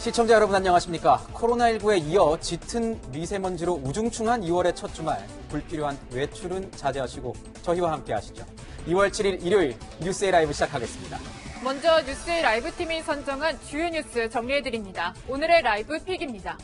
시청자 여러분 안녕하십니까. 코로나19에 이어 짙은 미세먼지로 우중충한 2월의 첫 주말, 불필요한 외출은 자제하시고 저희와 함께 하시죠. 2월 7일 일요일 뉴스의 라이브 시작하겠습니다. 먼저 뉴스의 라이브 팀이 선정한 주요 뉴스 정리해드립니다. 오늘의 라이브 픽입니다.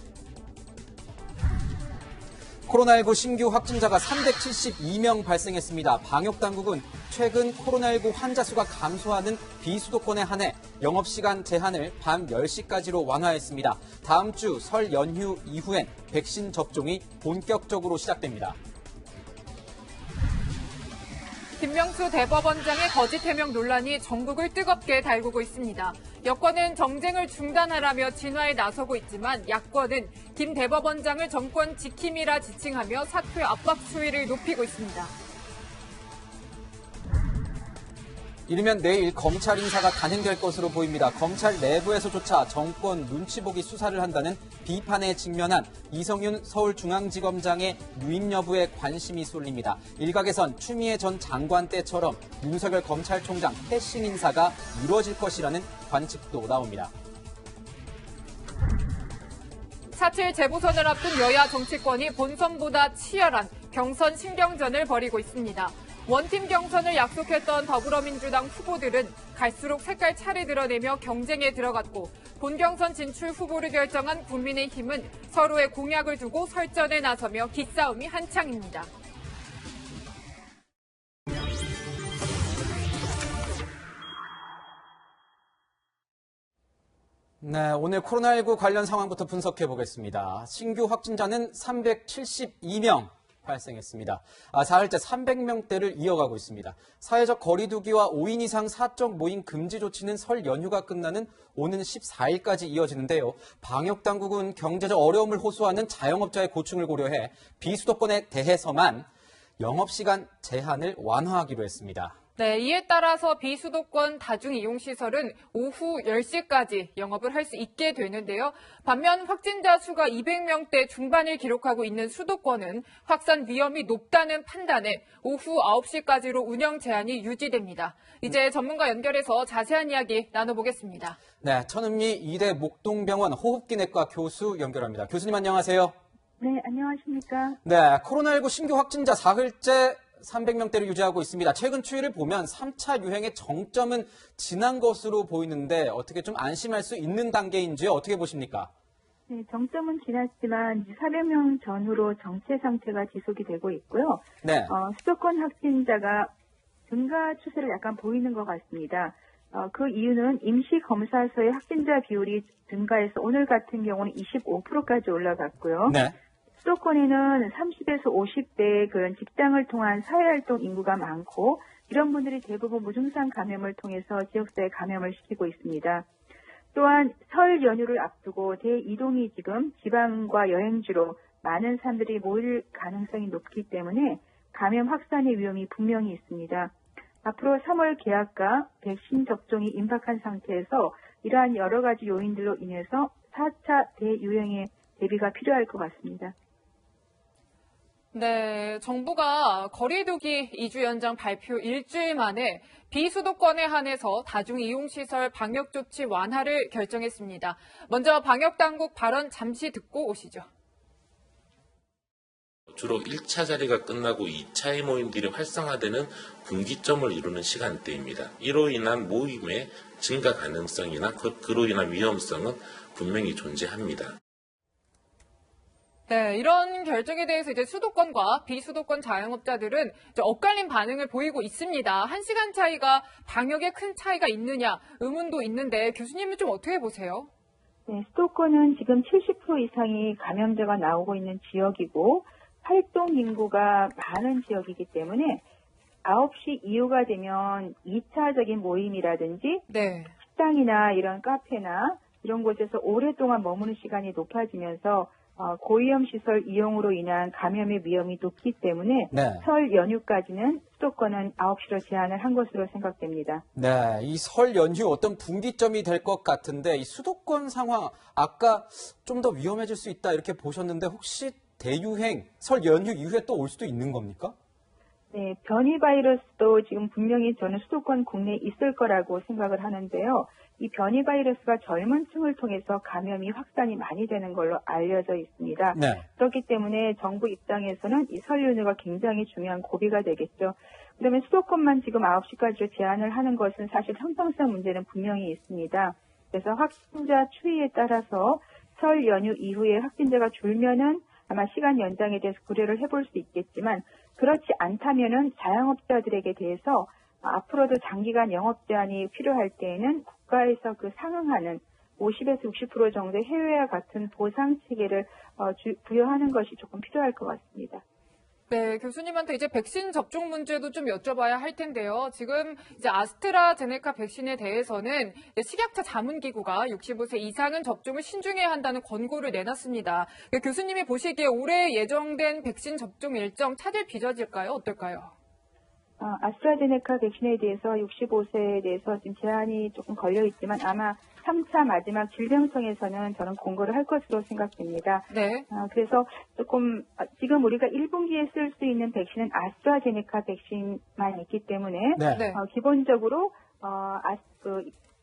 코로나19 신규 확진자가 372명 발생했습니다. 방역당국은 최근 코로나19 환자 수가 감소하는 비수도권에 한해 영업시간 제한을 밤 10시까지로 완화했습니다. 다음 주 설 연휴 이후엔 백신 접종이 본격적으로 시작됩니다. 김명수 대법원장의 거짓 해명 논란이 전국을 뜨겁게 달구고 있습니다. 여권은 정쟁을 중단하라며 진화에 나서고 있지만 야권은 김 대법원장을 정권 지킴이라 지칭하며 사퇴 압박 수위를 높이고 있습니다. 이르면 내일 검찰 인사가 단행될 것으로 보입니다. 검찰 내부에서조차 정권 눈치 보기 수사를 한다는 비판에 직면한 이성윤 서울중앙지검장의 유임 여부에 관심이 쏠립니다. 일각에선 추미애 전 장관 때처럼 윤석열 검찰총장 패싱 인사가 이루어질 것이라는 관측도 나옵니다. 4.7 재보선을 앞둔 여야 정치권이 본선보다 치열한 경선 신경전을 벌이고 있습니다. 원팀 경선을 약속했던 더불어민주당 후보들은 갈수록 색깔 차를 드러내며 경쟁에 들어갔고 본경선 진출 후보를 결정한 국민의힘은 서로의 공약을 두고 설전에 나서며 기싸움이 한창입니다. 네, 오늘 코로나19 관련 상황부터 분석해 보겠습니다. 신규 확진자는 372명. 발생했습니다. 사흘째 300명대를 이어가고 있습니다. 사회적 거리 두기와 5인 이상 사적 모임 금지 조치는 설 연휴가 끝나는 오는 14일까지 이어지는데요. 방역당국은 경제적 어려움을 호소하는 자영업자의 고충을 고려해 비수도권에 대해서만 영업시간 제한을 완화하기로 했습니다. 네, 이에 따라서 비수도권 다중이용시설은 오후 10시까지 영업을 할 수 있게 되는데요. 반면 확진자 수가 200명대 중반을 기록하고 있는 수도권은 확산 위험이 높다는 판단에 오후 9시까지로 운영 제한이 유지됩니다. 이제 전문가 연결해서 자세한 이야기 나눠보겠습니다. 네, 천은미 이대 목동병원 호흡기내과 교수 연결합니다. 교수님 안녕하세요. 네, 안녕하십니까. 네, 코로나19 신규 확진자 사흘째 300명대를 유지하고 있습니다. 최근 추이를 보면 3차 유행의 정점은 지난 것으로 보이는데 어떻게 좀 안심할 수 있는 단계인지요? 어떻게 보십니까? 네, 정점은 지났지만 400명 전후로 정체 상태가 지속이 되고 있고요. 네. 수도권 확진자가 증가 추세를 약간 보이는 것 같습니다. 그 이유는 임시검사소의 확진자 비율이 증가해서 오늘 같은 경우는 25%까지 올라갔고요. 네. 수도권에는 30에서 50대의 그런 직장을 통한 사회활동 인구가 많고 이런 분들이 대부분 무증상 감염을 통해서 지역사회 감염을 시키고 있습니다. 또한 설 연휴를 앞두고 대이동이 지금 지방과 여행지로 많은 사람들이 모일 가능성이 높기 때문에 감염 확산의 위험이 분명히 있습니다. 앞으로 3월 개학과 백신 접종이 임박한 상태에서 이러한 여러 가지 요인들로 인해서 4차 대유행의 대비가 필요할 것 같습니다. 네, 정부가 거리두기 2주 연장 발표 일주일 만에 비수도권에 한해서 다중이용시설 방역조치 완화를 결정했습니다. 먼저 방역당국 발언 잠시 듣고 오시죠. 주로 1차 자리가 끝나고 2차의 모임들이 활성화되는 분기점을 이루는 시간대입니다. 이로 인한 모임의 증가 가능성이나 그로 인한 위험성은 분명히 존재합니다. 네, 이런 결정에 대해서 이제 수도권과 비수도권 자영업자들은 엇갈린 반응을 보이고 있습니다. 1시간 차이가 방역에 큰 차이가 있느냐 의문도 있는데 교수님은 좀 어떻게 보세요? 네, 수도권은 지금 70% 이상이 감염자가 나오고 있는 지역이고 활동 인구가 많은 지역이기 때문에 9시 이후가 되면 2차적인 모임이라든지 네. 식당이나 이런 카페나 이런 곳에서 오랫동안 머무는 시간이 높아지면서 고위험시설 이용으로 인한 감염의 위험이 높기 때문에 네. 설 연휴까지는 수도권은 9시로 제한을 한 것으로 생각됩니다. 네, 이 설 연휴 어떤 분기점이 될 것 같은데 이 수도권 상황 아까 좀 더 위험해질 수 있다 이렇게 보셨는데 혹시 대유행 설 연휴 이후에 또 올 수도 있는 겁니까? 네, 변이 바이러스도 지금 분명히 저는 수도권 국내에 있을 거라고 생각을 하는데요. 이 변이 바이러스가 젊은 층을 통해서 감염이 확산이 많이 되는 걸로 알려져 있습니다. 네. 그렇기 때문에 정부 입장에서는 이 설 연휴가 굉장히 중요한 고비가 되겠죠. 그러면 수도권만 지금 9시까지로 제한을 하는 것은 사실 형평성 문제는 분명히 있습니다. 그래서 확진자 추이에 따라서 설 연휴 이후에 확진자가 줄면은 아마 시간 연장에 대해서 고려를 해볼 수 있겠지만 그렇지 않다면은 자영업자들에게 대해서 앞으로도 장기간 영업 제한이 필요할 때에는 국가에서 그 상응하는 50에서 60% 정도의 해외와 같은 보상 체계를 부여하는 것이 조금 필요할 것 같습니다. 네, 교수님한테 이제 백신 접종 문제도 좀 여쭤봐야 할 텐데요. 지금 이제 아스트라제네카 백신에 대해서는 식약처 자문기구가 65세 이상은 접종을 신중해야 한다는 권고를 내놨습니다. 교수님이 보시기에 올해 예정된 백신 접종 일정 차질 빚어질까요? 어떨까요? 아스트라제네카 백신에 대해서 65세에 대해서 지금 제한이 조금 걸려 있지만 아마 3차 마지막 질병청에서는 저는 공고를 할 것으로 생각됩니다. 네. 그래서 조금 지금 우리가 1분기에 쓸 수 있는 백신은 아스트라제네카 백신만 있기 때문에 네. 기본적으로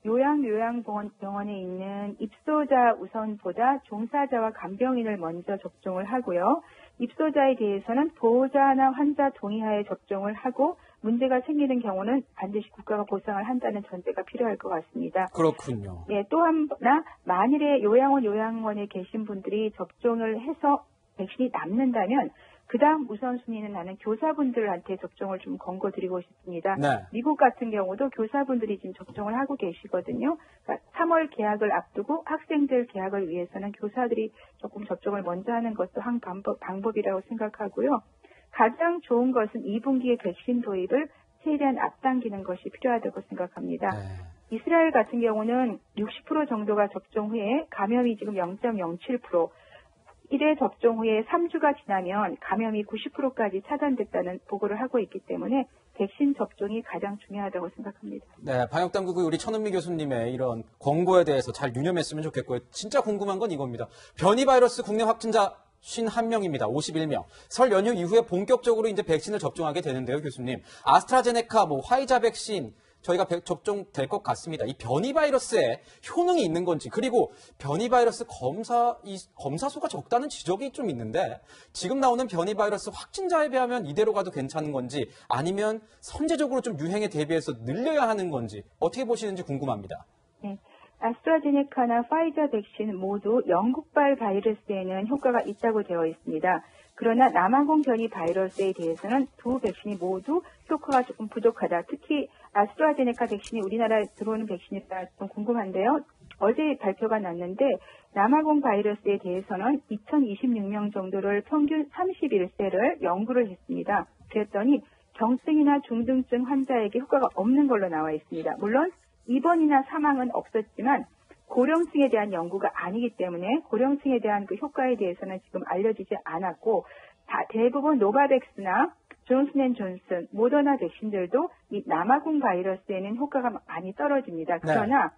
요양병원에 있는 입소자 우선보다 종사자와 간병인을 먼저 접종을 하고요. 입소자에 대해서는 보호자나 환자 동의하에 접종을 하고 문제가 생기는 경우는 반드시 국가가 보상을 한다는 전제가 필요할 것 같습니다. 그렇군요. 예, 또 하나 만일에 요양원에 계신 분들이 접종을 해서 백신이 남는다면 그 다음 우선순위는 나는 교사분들한테 접종을 좀 권고드리고 싶습니다. 네. 미국 같은 경우도 교사분들이 지금 접종을 하고 계시거든요. 그러니까 3월 개학을 앞두고 학생들 개학을 위해서는 교사들이 조금 접종을 먼저 하는 것도 한 방법이라고 생각하고요. 가장 좋은 것은 2분기에 백신 도입을 최대한 앞당기는 것이 필요하다고 생각합니다. 네. 이스라엘 같은 경우는 60% 정도가 접종 후에 감염이 지금 0.07%, 1회 접종 후에 3주가 지나면 감염이 90%까지 차단됐다는 보고를 하고 있기 때문에 백신 접종이 가장 중요하다고 생각합니다. 네, 방역당국의 우리 천은미 교수님의 이런 권고에 대해서 잘 유념했으면 좋겠고요. 진짜 궁금한 건 이겁니다. 변이 바이러스 국내 확진자 51명입니다. 51명. 설 연휴 이후에 본격적으로 이제 백신을 접종하게 되는데요, 교수님. 아스트라제네카, 화이자 백신 저희가 접종될 것 같습니다. 이 변이 바이러스에 효능이 있는 건지, 그리고 변이 바이러스 검사 수가 적다는 지적이 좀 있는데, 지금 나오는 변이 바이러스 확진자에 비하면 이대로 가도 괜찮은 건지, 아니면 선제적으로 좀 유행에 대비해서 늘려야 하는 건지, 어떻게 보시는지 궁금합니다. 네. 아스트라제네카나 파이자 백신 모두 영국발 바이러스에는 효과가 있다고 되어 있습니다. 그러나 남아공 변이 바이러스에 대해서는 두 백신이 모두 효과가 조금 부족하다. 특히 아스트라제네카 백신이 우리나라에 들어오는 백신이라 좀 궁금한데요. 어제 발표가 났는데 남아공 바이러스에 대해서는 2026명 정도를 평균 31세를 연구를 했습니다. 그랬더니 경증이나 중증증 환자에게 효과가 없는 걸로 나와 있습니다. 물론 입원이나 사망은 없었지만 고령층에 대한 연구가 아니기 때문에 고령층에 대한 그 효과에 대해서는 지금 알려지지 않았고 대부분 노바백스나 존슨앤존슨, 모더나 백신들도 이 남아공 바이러스에는 효과가 많이 떨어집니다. 그러나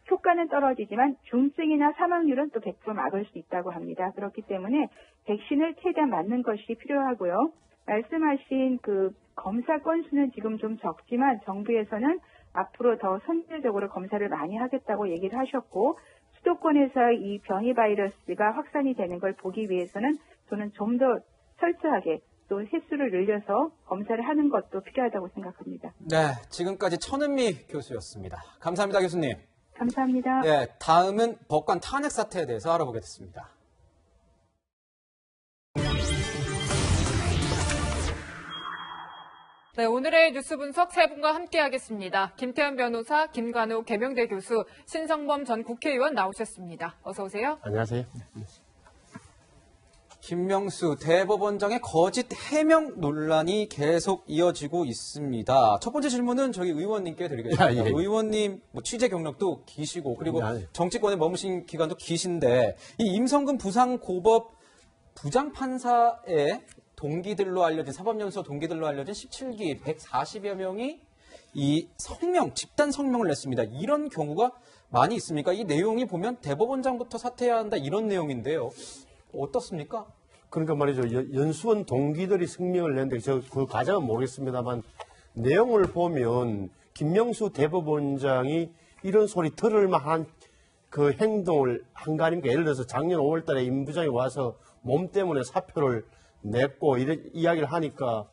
효과는 떨어지지만 중증이나 사망률은 또 100% 막을 수 있다고 합니다. 그렇기 때문에 백신을 최대한 맞는 것이 필요하고요. 말씀하신 그 검사 건수는 지금 좀 적지만 정부에서는 앞으로 더 선제적으로 검사를 많이 하겠다고 얘기를 하셨고 수도권에서 이 변이 바이러스가 확산이 되는 걸 보기 위해서는 저는 좀 더 철저하게 또 횟수를 늘려서 검사를 하는 것도 필요하다고 생각합니다. 네, 지금까지 천은미 교수였습니다. 감사합니다, 교수님. 감사합니다. 네, 다음은 법관 탄핵 사태에 대해서 알아보겠습니다. 네, 오늘의 뉴스 분석 세 분과 함께하겠습니다. 김태현 변호사, 김관우 계명대 교수, 신성범 전 국회의원 나오셨습니다. 어서 오세요. 안녕하세요. 김명수 대법원장의 거짓 해명 논란이 계속 이어지고 있습니다. 첫 번째 질문은 저희 의원님께 드리겠습니다. 예. 의원님 취재 경력도 기시고 그리고 예. 정치권에 머무신 기간도 기신데 이 임성근 부산고법 부장판사의 동기들로 알려진 사법연수원 동기들로 알려진 17기 140여 명이 이 집단 성명을 냈습니다. 이런 경우가 많이 있습니까? 이 내용이 보면 대법원장부터 사퇴해야 한다 이런 내용인데요. 어떻습니까? 그러니까 말이죠. 연수원 동기들이 성명을 냈는데 저 그 과정은 모르겠습니다만 내용을 보면 김명수 대법원장이 이런 소리 들을 만한 그 행동을 한 거 아닙니까? 예를 들어서 작년 5월 달에 임 부장이 와서 몸 때문에 사표를 냈고 이런 이야기를 하니까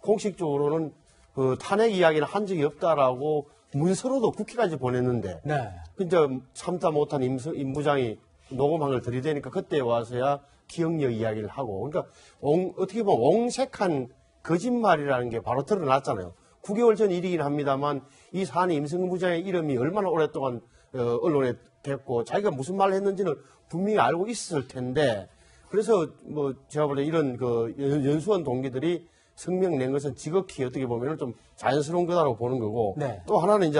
공식적으로는 그 탄핵 이야기는 한 적이 없다라고 문서로도 국회까지 보냈는데 네. 이제 참다 못한 임 부장이 녹음한 걸 들이대니까 그때 와서야 기억력 이야기를 하고 그러니까 어떻게 보면 옹색한 거짓말이라는 게 바로 드러났잖아요. 9개월 전 일이긴 합니다만 이 사안이 임성근 부장의 이름이 얼마나 오랫동안 언론에 됐고 자기가 무슨 말을 했는지는 분명히 알고 있었을 텐데 그래서 뭐 제가 볼 때 이런 그 연수원 동기들이 성명 낸 것은 지극히 어떻게 보면 좀 자연스러운 거다라고 보는 거고 네. 또 하나는 이제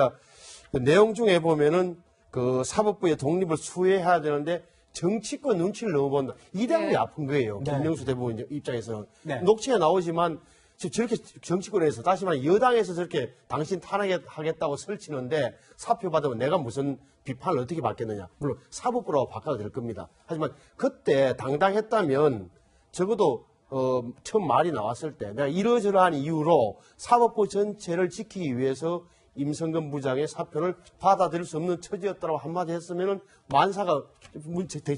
그 내용 중에 보면은 그 사법부의 독립을 수혜해야 되는데 정치권 눈치를 너무 본다. 이 대목이 네. 아픈 거예요. 네. 김명수 대법원 입장에서는. 네. 녹취에 나오지만 지금 저렇게 정치권에서 다시 말해 여당에서 저렇게 당신 탄핵하겠다고 설치는데 사표 받으면 내가 무슨 비판을 어떻게 받겠느냐. 물론 사법부라고 바꿔도 될 겁니다. 하지만 그때 당당했다면 적어도 처음 말이 나왔을 때 내가 이러저러한 이유로 사법부 전체를 지키기 위해서 임성근 부장의 사표를 받아들일 수 없는 처지였다고 한마디 했으면은 만사가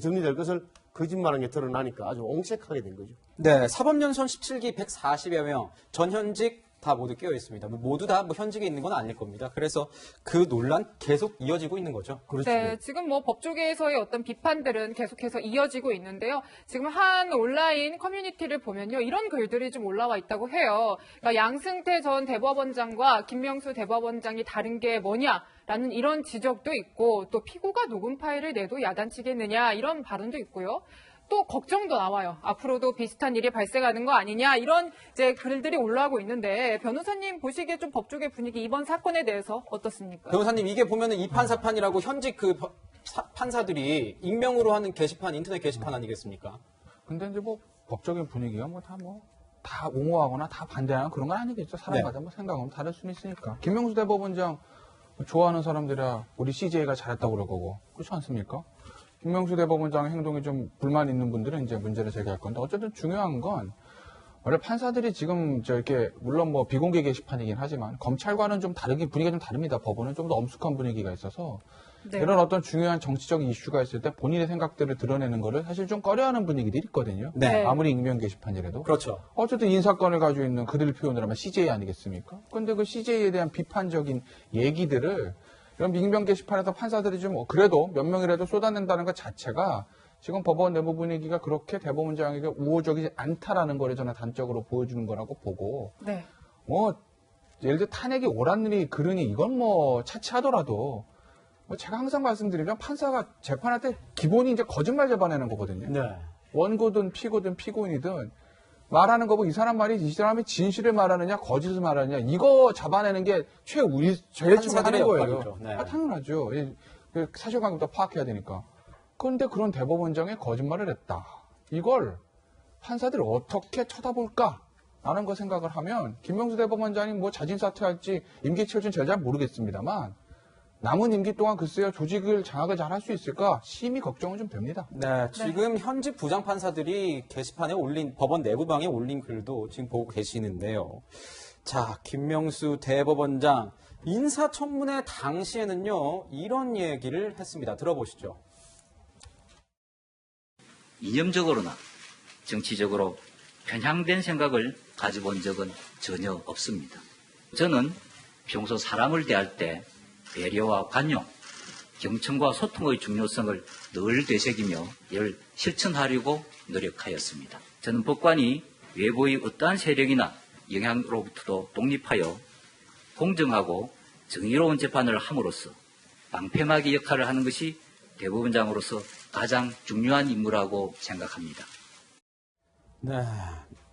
정리될 것을 거짓말한 게 드러나니까 아주 옹색하게 된 거죠. 네, 사법연수원 17기 140여 명, 전현직 다 모두 끼어 있습니다. 모두 다 뭐 현직에 있는 건 아닐 겁니다. 그래서 그 논란 계속 이어지고 있는 거죠. 그렇죠. 네, 지금 뭐 법조계에서의 어떤 비판들은 계속해서 이어지고 있는데요. 지금 한 온라인 커뮤니티를 보면요, 이런 글들이 좀 올라와 있다고 해요. 그러니까 양승태 전 대법원장과 김명수 대법원장이 다른 게 뭐냐라는 이런 지적도 있고, 또 피고가 녹음 파일을 내도 야단치겠느냐 이런 발언도 있고요. 또 걱정도 나와요. 앞으로도 비슷한 일이 발생하는 거 아니냐 이런 이제 글들이 올라오고 있는데 변호사님 보시기에 좀 법조계 분위기 이번 사건에 대해서 어떻습니까? 변호사님, 이게 보면은 이판사판이라고 현직 그 판사들이 익명으로 하는 게시판, 인터넷 게시판 아니겠습니까? 근데 이제 뭐 법적인 분위기가 다 옹호하거나 다 반대하는 그런 건 아니겠죠. 사람마다 뭐 생각은 다를 수는 있으니까. 김명수 대법원장 좋아하는 사람들이야 우리 CJ가 잘했다고 그럴 거고. 그렇지 않습니까? 김명수 대법원장의 행동이 좀 불만 있는 분들은 이제 문제를 제기할 건데 어쨌든 중요한 건 원래 판사들이 지금 이렇게 물론 뭐 비공개 게시판이긴 하지만 검찰과는 좀 다르게 분위기가 좀 다릅니다. 법원은 좀 더 엄숙한 분위기가 있어서 네. 이런 어떤 중요한 정치적인 이슈가 있을 때 본인의 생각들을 드러내는 거를 사실 좀 꺼려하는 분위기들이 있거든요. 네. 아무리 익명 게시판이라도. 그렇죠. 어쨌든 인사권을 가지고 있는 그들을 표현을 하면 CJ 아니겠습니까? 그런데 그 CJ에 대한 비판적인 얘기들을 이런 익명 게시판에서 판사들이 좀 그래도 몇 명이라도 쏟아낸다는 것 자체가 지금 법원 내부 분위기가 그렇게 대법원장에게 우호적이지 않다라는 거를 저는 단적으로 보여주는 거라고 보고 네. 뭐 예를 들어 탄핵이 옳았느니 그르니 이건 뭐 차치하더라도 뭐 제가 항상 말씀드리면 판사가 재판할 때 기본이 이제 거짓말 잡아내는 거거든요. 네. 원고든 피고든 피고인이든 말하는 거 보고 이 사람 말이 이 사람이 진실을 말하느냐 거짓을 말하느냐 이거 잡아내는 게 제일 처음 판사들의 하는 거예요. 역할이죠. 네. 당연하죠. 그 사실관계부터 파악해야 되니까. 그런데 그런 대법원장이 거짓말을 했다. 이걸 판사들이 어떻게 쳐다볼까라는 거 생각을 하면 김명수 대법원장이 뭐 자진 사퇴할지 임기 치울지는 제가 잘 모르겠습니다만 남은 임기 동안 글쎄요 조직을 장악을 잘 할 수 있을까 심히 걱정은 좀 됩니다. 네, 지금 현직 부장판사들이 게시판에 올린, 법원 내부방에 올린 글도 지금 보고 계시는데요. 자, 김명수 대법원장 인사청문회 당시에는요, 이런 얘기를 했습니다. 들어보시죠. 이념적으로나 정치적으로 편향된 생각을 가져본 적은 전혀 없습니다. 저는 평소 사람을 대할 때 배려와 관용, 경청과 소통의 중요성을 늘 되새기며 이를 실천하려고 노력하였습니다. 저는 법관이 외부의 어떠한 세력이나 영향으로부터도 독립하여 공정하고 정의로운 재판을 함으로써 방패막이 역할을 하는 것이 대법원장으로서 가장 중요한 임무라고 생각합니다. 네,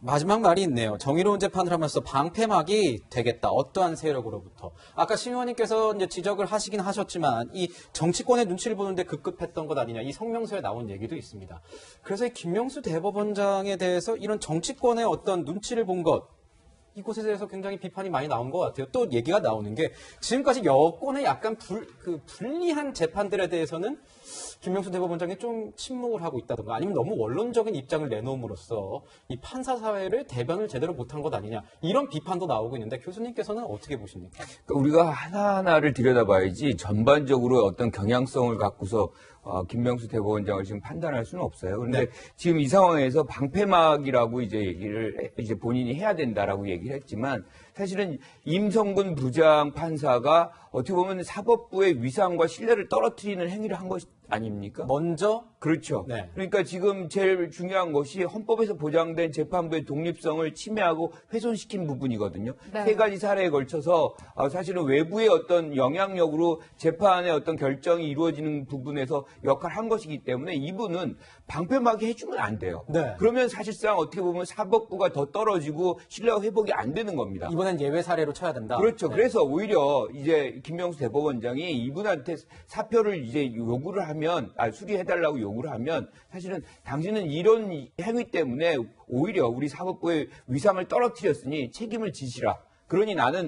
마지막 말이 있네요. 정의로운 재판을 하면서 방패막이 되겠다. 어떠한 세력으로부터. 아까 심 의원님께서 이제 지적을 하시긴 하셨지만 이 정치권의 눈치를 보는데 급급했던 것 아니냐. 이 성명서에 나온 얘기도 있습니다. 그래서 이 김명수 대법원장에 대해서 이런 정치권의 어떤 눈치를 본 것, 이곳에 대해서 굉장히 비판이 많이 나온 것 같아요. 또 얘기가 나오는 게 지금까지 여권의 약간 불리한 재판들에 대해서는 김명수 대법원장이 좀 침묵을 하고 있다던가 아니면 너무 원론적인 입장을 내놓음으로써 이 판사 사회를 대변을 제대로 못한 것 아니냐 이런 비판도 나오고 있는데 교수님께서는 어떻게 보십니까? 그러니까 우리가 하나하나를 들여다봐야지 전반적으로 어떤 경향성을 갖고서 김명수 대법원장을 지금 판단할 수는 없어요. 그런데 네. 지금 이 상황에서 방패막이라고 이제 얘기를 이제 본인이 해야 된다라고 얘기를 했지만 사실은 임성근 부장 판사가 어떻게 보면 사법부의 위상과 신뢰를 떨어뜨리는 행위를 한 것 아닙니까? 먼저 그렇죠. 네. 그러니까 지금 제일 중요한 것이 헌법에서 보장된 재판부의 독립성을 침해하고 훼손시킨 부분이거든요. 네. 세 가지 사례에 걸쳐서 사실은 외부의 어떤 영향력으로 재판의 어떤 결정이 이루어지는 부분에서 역할을 한 것이기 때문에 이분은 방패막이 해주면 안 돼요. 네. 그러면 사실상 어떻게 보면 사법부가 더 떨어지고 신뢰가 회복이 안 되는 겁니다. 이번엔 예외 사례로 쳐야 된다. 그렇죠. 네. 그래서 오히려 이제 김명수 대법원장이 이분한테 사표를 이제 요구를 하면, 수리해달라고 요구를 하면 사실은 당신은 이런 행위 때문에 오히려 우리 사법부의 위상을 떨어뜨렸으니 책임을 지시라. 그러니 나는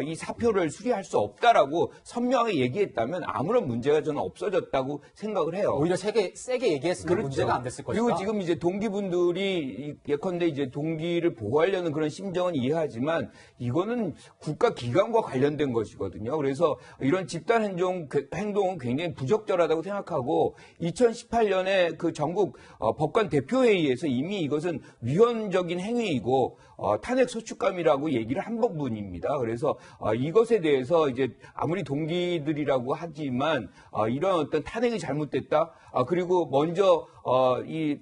이 사표를 수리할 수 없다라고 선명하게 얘기했다면 아무런 문제가 저는 없어졌다고 생각을 해요. 오히려 세게 얘기했으면 문제가 안 됐을 것이다. 그리고 지금 이제 동기분들이 예컨대 이제 동기를 보호하려는 그런 심정은 이해하지만 이거는 국가기관과 관련된 것이거든요. 그래서 이런 집단 행동은 굉장히 부적절하다고 생각하고 2018년에 그 전국 법관 대표회의에서 이미 이것은 위헌적인 행위이고 탄핵 소추감이라고 얘기를 한 부분입니다. 그래서 이것에 대해서 이제 아무리 동기들이라고 하지만 이런 어떤 탄핵이 잘못됐다. 그리고 먼저 이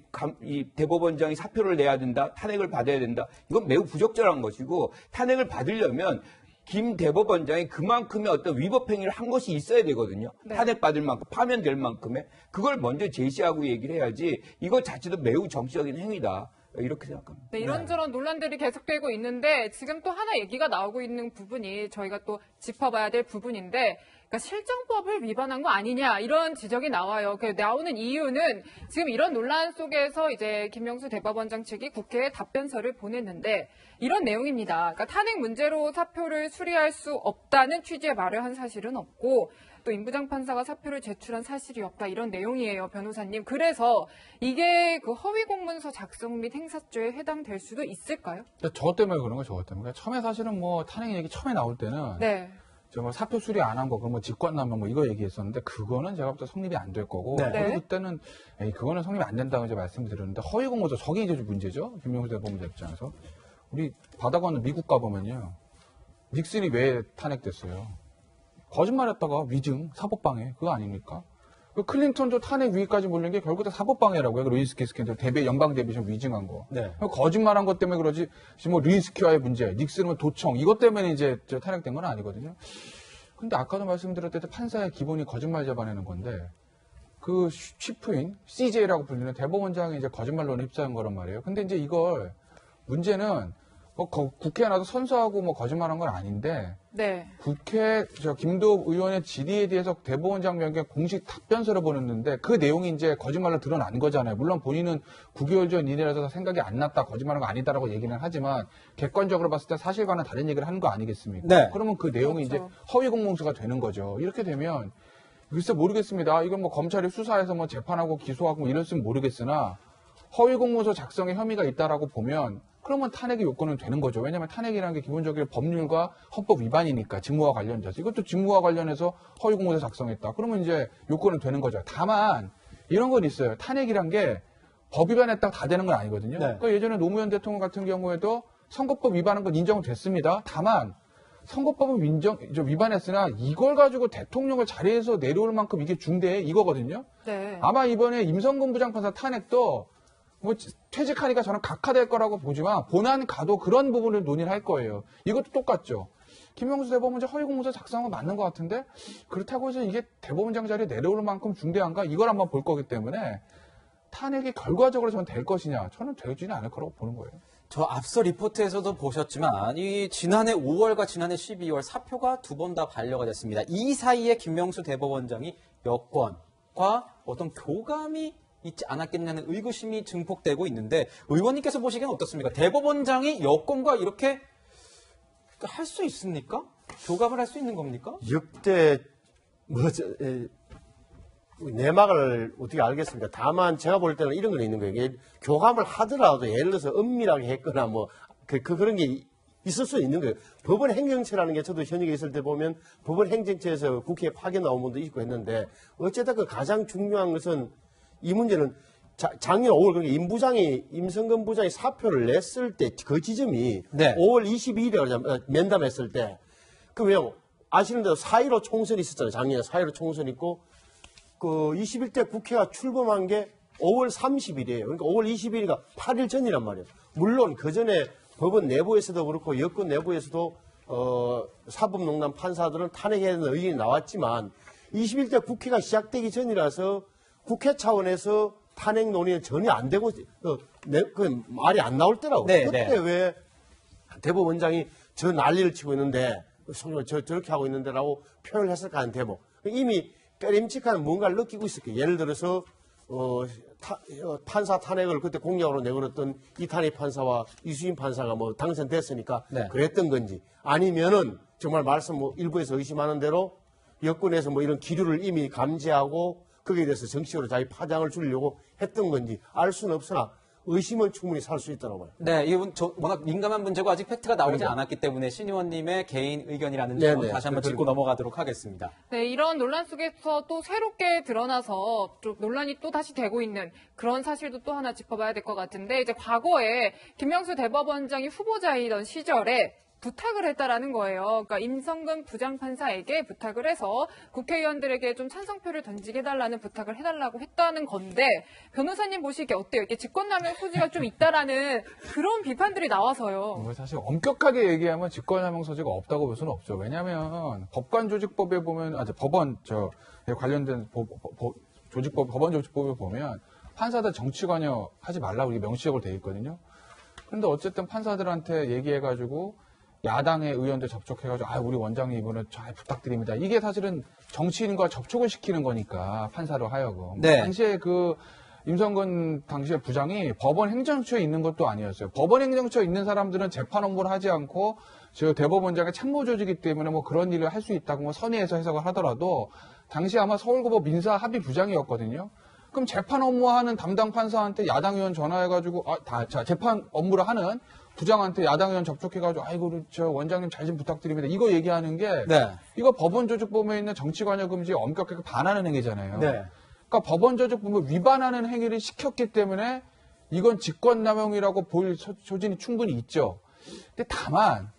대법원장이 사표를 내야 된다. 탄핵을 받아야 된다. 이건 매우 부적절한 것이고 탄핵을 받으려면 김 대법원장이 그만큼의 어떤 위법 행위를 한 것이 있어야 되거든요. 네. 탄핵받을 만큼, 파면될 만큼의 그걸 먼저 제시하고 얘기를 해야지 이것 자체도 매우 정치적인 행위다. 이렇게 생각합니다. 네, 이런저런 논란들이 계속되고 있는데 지금 또 하나 얘기가 나오고 있는 부분이 저희가 또 짚어봐야 될 부분인데 그러니까 실정법을 위반한 거 아니냐 이런 지적이 나와요. 그 나오는 이유는 지금 이런 논란 속에서 이제 김명수 대법원장 측이 국회에 답변서를 보냈는데 이런 내용입니다. 그러니까 탄핵 문제로 사표를 수리할 수 없다는 취지의 말을 한 사실은 없고 또 임부장 판사가 사표를 제출한 사실이 없다 이런 내용이에요, 변호사님. 그래서 이게 그 허위 공문서 작성 및 행사죄에 해당될 수도 있을까요? 저 때문에 그런 거 저것 때문에. 처음에 사실은 뭐 탄핵 얘기 처음에 나올 때는 네. 저 뭐 사표 수리 안 한 거, 그럼 뭐 직권남용 뭐 이거 얘기했었는데 그거는 제가 볼 때 성립이 안 될 거고. 네. 그리고 그때는 그거는 성립이 안 된다고 이제 말씀드렸는데 허위 공문서 저게 이제 문제죠. 김명수 대법원장 입장에서. 우리 바다관은 미국 가보면요. 닉슨이 왜 탄핵됐어요? 거짓말했다가 위증, 사법방해 그거 아닙니까? 그 클린턴도 탄핵 위기까지 몰린 게 결국 다 사법방해라고요. 그 루이스키 스캔들 연방 대비션 위증한 거. 네. 거짓말한 것 때문에 그러지. 지금 뭐 루이스키와의 문제, 닉슨은 도청 이것 때문에 이제 탄핵된 건 아니거든요. 근데 아까도 말씀드렸듯이 판사의 기본이 거짓말 잡아내는 건데 그 치프인 CJ라고 불리는 대법원장이 이제 거짓말론에 휩싸인 거란 말이에요. 근데 이제 이걸 문제는 뭐 국회에 나도 선서하고 뭐 거짓말한 건 아닌데 네. 국회 김도읍 의원의 질의에 대해서 대법원장 명의 공식 답변서를 보냈는데 그 내용이 이제 거짓말로 드러난 거잖아요. 물론 본인은 9개월 전 일이라서 생각이 안 났다, 거짓말한 거 아니다라고 얘기는 하지만 객관적으로 봤을 때 사실과는 다른 얘기를 하는 거 아니겠습니까? 네. 그러면 그 내용이 그렇죠. 이제 허위 공문서가 되는 거죠. 이렇게 되면 글쎄 모르겠습니다. 이건 뭐 검찰이 수사해서 뭐 재판하고 기소하고 뭐 이랬으면 모르겠으나 허위 공문서 작성에 혐의가 있다라고 보면 그러면 탄핵의 요건은 되는 거죠. 왜냐하면 탄핵이라는 게 기본적으로 법률과 헌법 위반이니까 직무와 관련돼서 이것도 직무와 관련해서 허위 공문서 작성했다. 그러면 이제 요건은 되는 거죠. 다만 이런 건 있어요. 탄핵이란 게 법 위반했다가 다 되는 건 아니거든요. 네. 그러니까 예전에 노무현 대통령 같은 경우에도 선거법 위반한 건 인정됐습니다. 다만 선거법은 위반했으나 이걸 가지고 대통령을 자리에서 내려올 만큼 이게 중대해 이거거든요. 네. 아마 이번에 임성근 부장판사 탄핵도 뭐 퇴직하니까 저는 각하될 거라고 보지만 본안 가도 그런 부분을 논의를 할 거예요. 이것도 똑같죠. 김명수 대법원장 허위 공문서 작성한 건 맞는 것 같은데 그렇다고 해서 이게 대법원장 자리에 내려올 만큼 중대한가? 이걸 한번 볼 거기 때문에 탄핵이 결과적으로 저는 될 것이냐? 저는 되지는 않을 거라고 보는 거예요. 저 앞서 리포트에서도 보셨지만 이 지난해 5월과 지난해 12월 사표가 두 번 다 반려가 됐습니다. 이 사이에 김명수 대법원장이 여권과 어떤 교감이 있지 않았겠냐는 의구심이 증폭되고 있는데 의원님께서 보시기엔 어떻습니까? 대법원장이 여권과 이렇게 할 수 있습니까? 교감을 할 수 있는 겁니까? 역대 내막을 어떻게 알겠습니까? 다만 제가 볼 때는 이런 건 있는 거예요. 이게 교감을 하더라도 예를 들어서 은밀하게 했거나 뭐 그런 게 있을 수 있는 거예요. 법원 행정처라는 게 저도 현역에 있을 때 보면 법원 행정처에서 국회에 파견 나온 분도 있고 했는데 어쨌든 그 가장 중요한 것은 이 문제는 작년 5월 그러니까 임성근 부장이 사표를 냈을 때 그 지점이 네. 5월 22일에 면담했을 때 그러면 아시는 대로 4.15 총선이 있었잖아요. 작년에 4.15 총선이 있고 그 21대 국회가 출범한 게 5월 30일이에요. 그러니까 5월 20일이니까 8일 전이란 말이에요. 물론 그 전에 법원 내부에서도 그렇고 여권 내부에서도 사법농단 판사들은 탄핵해야 되는 의견이 나왔지만 21대 국회가 시작되기 전이라서 국회 차원에서 탄핵 논의는 전혀 안 되고 그 말이 안 나올 때라고. 네, 그때 네. 왜 대법원장이 저 난리를 치고 있는데 저렇게 하고 있는데라고 표현을 했을까 하는 대목. 이미 빼림직한 뭔가를 느끼고 있었고요. 예를 들어서 판사 탄핵을 그때 공약으로 내걸었던 이탄희 판사와 이수인 판사가 뭐 당선됐으니까 네. 그랬던 건지 아니면은 정말 일부에서 의심하는 대로 여권에서 뭐 이런 기류를 이미 감지하고 거기에 대해서 정치적으로 자기 파장을 주려고 했던 건지 알 수는 없으나 의심은 충분히 살 수 있더라고요. 네, 이건 워낙 민감한 문제고 아직 팩트가 나오지 그러니까. 않았기 때문에 신 의원님의 개인 의견이라는 점 네네. 다시 한번 짚고 넘어가도록 하겠습니다. 네, 이런 논란 속에서 또 새롭게 드러나서 좀 논란이 또 다시 되고 있는 그런 사실도 또 하나 짚어봐야 될 것 같은데 이제 과거에 김명수 대법원장이 후보자이던 시절에 부탁을 했다라는 거예요. 그러니까 임성근 부장판사에게 부탁을 해서 국회의원들에게 좀 찬성표를 던지게 해달라는 부탁을 해달라고 했다는 건데 변호사님 보시기에 어때요? 이게 직권남용 소지가 좀 있다라는 그런 비판들이 나와서요. 뭐 사실 엄격하게 얘기하면 직권남용 소지가 없다고 볼 수는 없죠. 왜냐하면 법관조직법에 보면 법원 관련된 조직법 법원 조직법에 보면 판사들 정치 관여 하지 말라고 이게 명시적으로 돼 있거든요. 그런데 어쨌든 판사들한테 얘기해가지고 야당의 의원들 접촉해가지고 우리 원장님 이번에 잘 부탁드립니다. 이게 사실은 정치인과 접촉을 시키는 거니까 판사로 하여금. 네. 당시에 임성근 당시에 부장이 법원 행정처에 있는 것도 아니었어요. 법원 행정처에 있는 사람들은 재판 업무를 하지 않고 대법원장의 참모 조직이기 때문에 뭐 그런 일을 할 수 있다고 뭐 선의해서 해석을 하더라도 당시 아마 서울고법 민사 합의 부장이었거든요. 그럼 재판 업무하는 담당 판사한테 야당 의원 전화해가지고 재판 업무를 하는 부장한테 야당 의원 접촉해가지고 원장님 잘 좀 부탁드립니다. 이거 얘기하는 게 네. 이거 법원조직법에 있는 정치관여금지에 엄격하게 반하는 행위잖아요. 네. 그러니까 법원조직법을 위반하는 행위를 시켰기 때문에 이건 직권남용이라고 볼 소진이 충분히 있죠. 근데 다만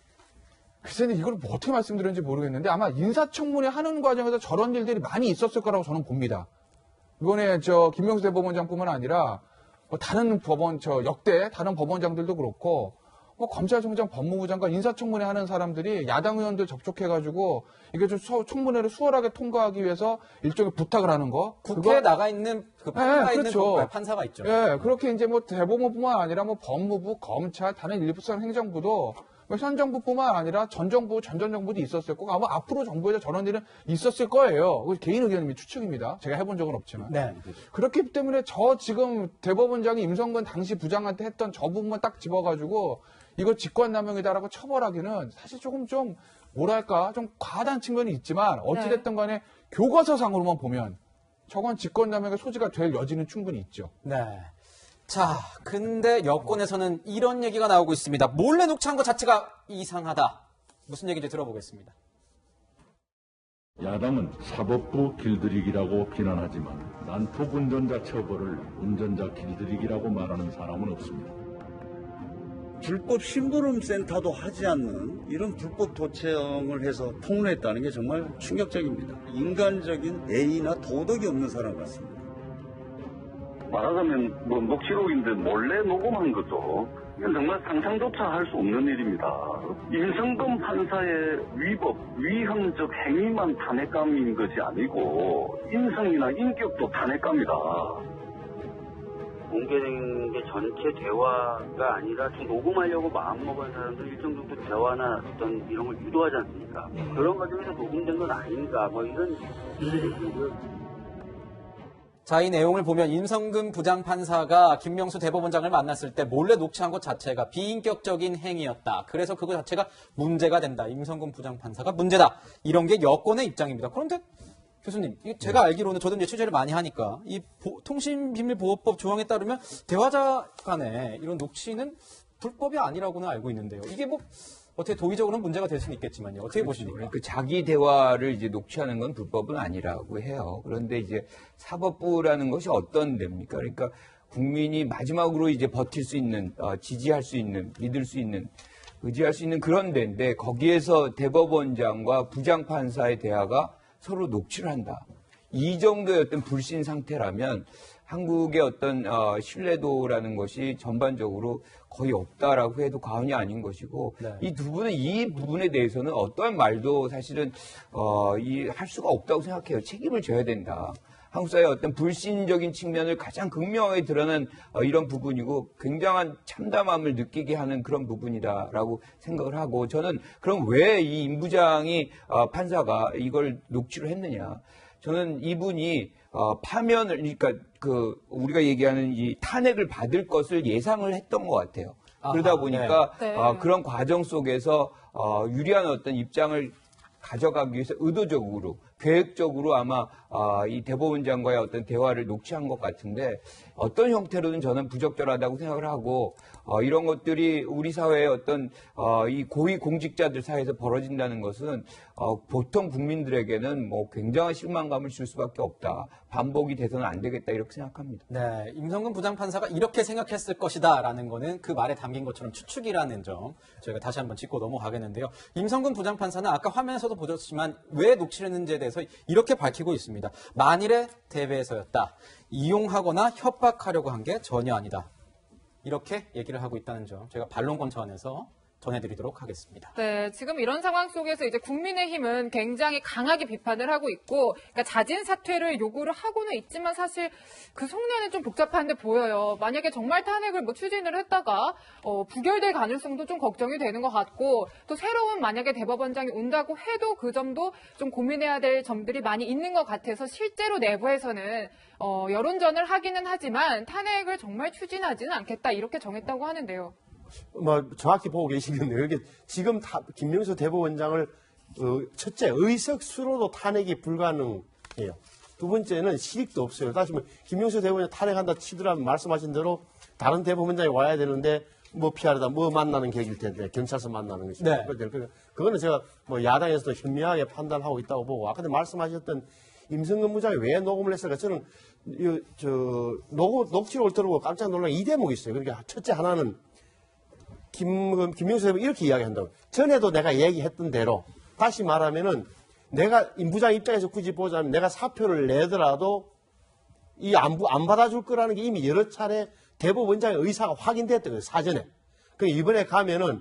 글쎄는 이걸 뭐 어떻게 말씀드렸는지 모르겠는데 아마 인사청문회 하는 과정에서 저런 일들이 많이 있었을 거라고 저는 봅니다. 이번에 김명수 대법원장뿐만 아니라 다른 법원 역대 다른 법원장들도 그렇고 검찰총장, 법무부 장관, 인사청문회 하는 사람들이 야당 의원들 접촉해가지고 이게 좀 청문회를 수월하게 통과하기 위해서 일종의 부탁을 하는 거. 국회에 나가 있는 판사가 있는 그렇죠. 판사가 있죠. 예, 그렇게 이제 대법원뿐만 아니라 법무부, 검찰, 다른 일부성 행정부도 현 정부뿐만 아니라 전 정부, 전 정부도 있었을 거고 아마 앞으로 정부에서 저런 일은 있었을 거예요. 개인 의견이 추측입니다. 제가 해본 적은 없지만. 네. 그렇기 때문에 지금 대법원장이 임성근 당시 부장한테 했던 저 부분만 딱 집어가지고 이거 직권남용이다라고 처벌하기는 사실 조금 좀 과하다는 측면이 있지만 어찌됐든 간에 교과서상으로만 보면 저건 직권남용의 소지가 될 여지는 충분히 있죠. 네. 자, 근데 여권에서는 이런 얘기가 나오고 있습니다. 몰래 녹취한 것 자체가 이상하다. 무슨 얘기인지 들어보겠습니다. 야당은 사법부 길들이기라고 비난하지만 난폭 운전자 처벌을 운전자 길들이기라고 말하는 사람은 없습니다. 불법 심부름 센터도 하지 않는 이런 불법 도청을 해서 폭로했다는 게 정말 충격적입니다. 인간적인 예의나 도덕이 없는 사람 같습니다. 말하자면 녹취록인데 몰래 녹음한 거죠. 이건 정말 상상조차 할 수 없는 일입니다. 임성근 판사의 위법, 위헌적 행위만 탄핵감인 것이 아니고 인성이나 인격도 탄핵감이다. 공개된 게 전체 대화가 아니라 좀 녹음하려고 마음먹은 사람들 일정 정도 대화나 어떤 이런 걸 유도하지 않습니까? 그런 과정에서 녹음된 건 아닌가 이런 일들이 있고요. 자, 이 내용을 보면 임성근 부장판사가 김명수 대법원장을 만났을 때 몰래 녹취한 것 자체가 비인격적인 행위였다. 그래서 그거 자체가 문제가 된다. 임성근 부장판사가 문제다. 이런 게 여권의 입장입니다. 그런데 교수님, 제가 알기로는 저도 이제 취재를 많이 하니까 이 통신비밀보호법 조항에 따르면 대화자 간에 이런 녹취는 불법이 아니라고는 알고 있는데요. 이게 뭐 어떻게 도의적으로는 문제가 될 수는 있겠지만요. 어떻게 보십니까? 그 자기 대화를 이제 녹취하는 건 불법은 아니라고 해요. 그런데 이제 사법부라는 것이 어떤 데입니까? 그러니까 국민이 마지막으로 이제 버틸 수 있는, 지지할 수 있는, 믿을 수 있는, 의지할 수 있는 그런 데인데 거기에서 대법원장과 부장판사의 대화가 서로 녹취를 한다. 이 정도의 어떤 불신 상태라면 한국의 어떤 신뢰도라는 것이 전반적으로 거의 없다라고 해도 과언이 아닌 것이고 네. 이 두 분은 이 부분에 대해서는 어떠한 말도 사실은 할 수가 없다고 생각해요. 책임을 져야 된다. 한국 사회의 어떤 불신적인 측면을 가장 극명하게 드러낸 이런 부분이고 굉장한 참담함을 느끼게 하는 그런 부분이다라고 생각을 하고 저는 그럼 왜 이 임 부장이 판사가 이걸 녹취를 했느냐. 저는 이분이 파면을 그러니까 우리가 얘기하는 이 탄핵을 받을 것을 예상을 했던 것 같아요. 그러다 보니까 네. 그런 과정 속에서 유리한 어떤 입장을 가져가기 위해서 의도적으로 계획적으로 아마 이 대법원장과의 어떤 대화를 녹취한 것 같은데 어떤 형태로든 저는 부적절하다고 생각을 하고 이런 것들이 우리 사회의 어떤 이 고위 공직자들 사이에서 벌어진다는 것은 보통 국민들에게는 뭐 굉장한 실망감을 줄 수밖에 없다. 반복이 돼서는 안 되겠다 이렇게 생각합니다. 네, 임성근 부장판사가 이렇게 생각했을 것이다라는 거는 그 말에 담긴 것처럼 추측이라는 점 저희가 다시 한번 짚고 넘어가겠는데요. 임성근 부장판사는 아까 화면에서도 보셨지만 왜 녹취를 했는지에 대해서 이렇게 밝히고 있습니다. 만일의 대회에서였다. 이용하거나 협박하려고 한 게 전혀 아니다. 이렇게 얘기를 하고 있다는 점 저희가 반론권 차원에서 전해드리도록 하겠습니다. 네, 지금 이런 상황 속에서 이제 국민의힘은 굉장히 강하게 비판을 하고 있고, 그러니까 자진 사퇴를 요구를 하고는 있지만 사실 그 속내는 좀 복잡한데 보여요. 만약에 정말 탄핵을 추진을 했다가 부결될 가능성도 좀 걱정이 되는 것 같고, 또 새로운 만약에 대법원장이 온다고 해도 그 점도 좀 고민해야 될 점들이 많이 있는 것 같아서 실제로 내부에서는 여론전을 하기는 하지만 탄핵을 정말 추진하지는 않겠다 이렇게 정했다고 하는데요. 정확히 보고 계시겠네요. 이게 지금 김명수 대법원장을 첫째 의석수로도 탄핵이 불가능해요. 두 번째는 실익도 없어요. 다시 말해 김명수 대법원장 탄핵한다 치더라면 말씀하신 대로 다른 대법원장이 와야 되는데 뭐 피하려다 뭐 만나는 객일 텐데 경찰서 만나는 것이 네. 그거는 제가 야당에서도 현명하게 판단하고 있다고 보고 아까 말씀하셨던 임성근 부장이 왜 녹음을 했을까? 저는 녹취를 올 때로 깜짝 놀란 이 대목이 있어요. 그러니까 첫째 하나는 김명수 대법원 이렇게 이야기한다고. 전에도 내가 얘기했던 대로 다시 말하면은 내가 임 부장 입장에서 굳이 보자면 내가 사표를 내더라도 이 안 받아줄 거라는 게 이미 여러 차례 대법원장의 의사가 확인됐던 거예요. 사전에. 그 이번에 가면은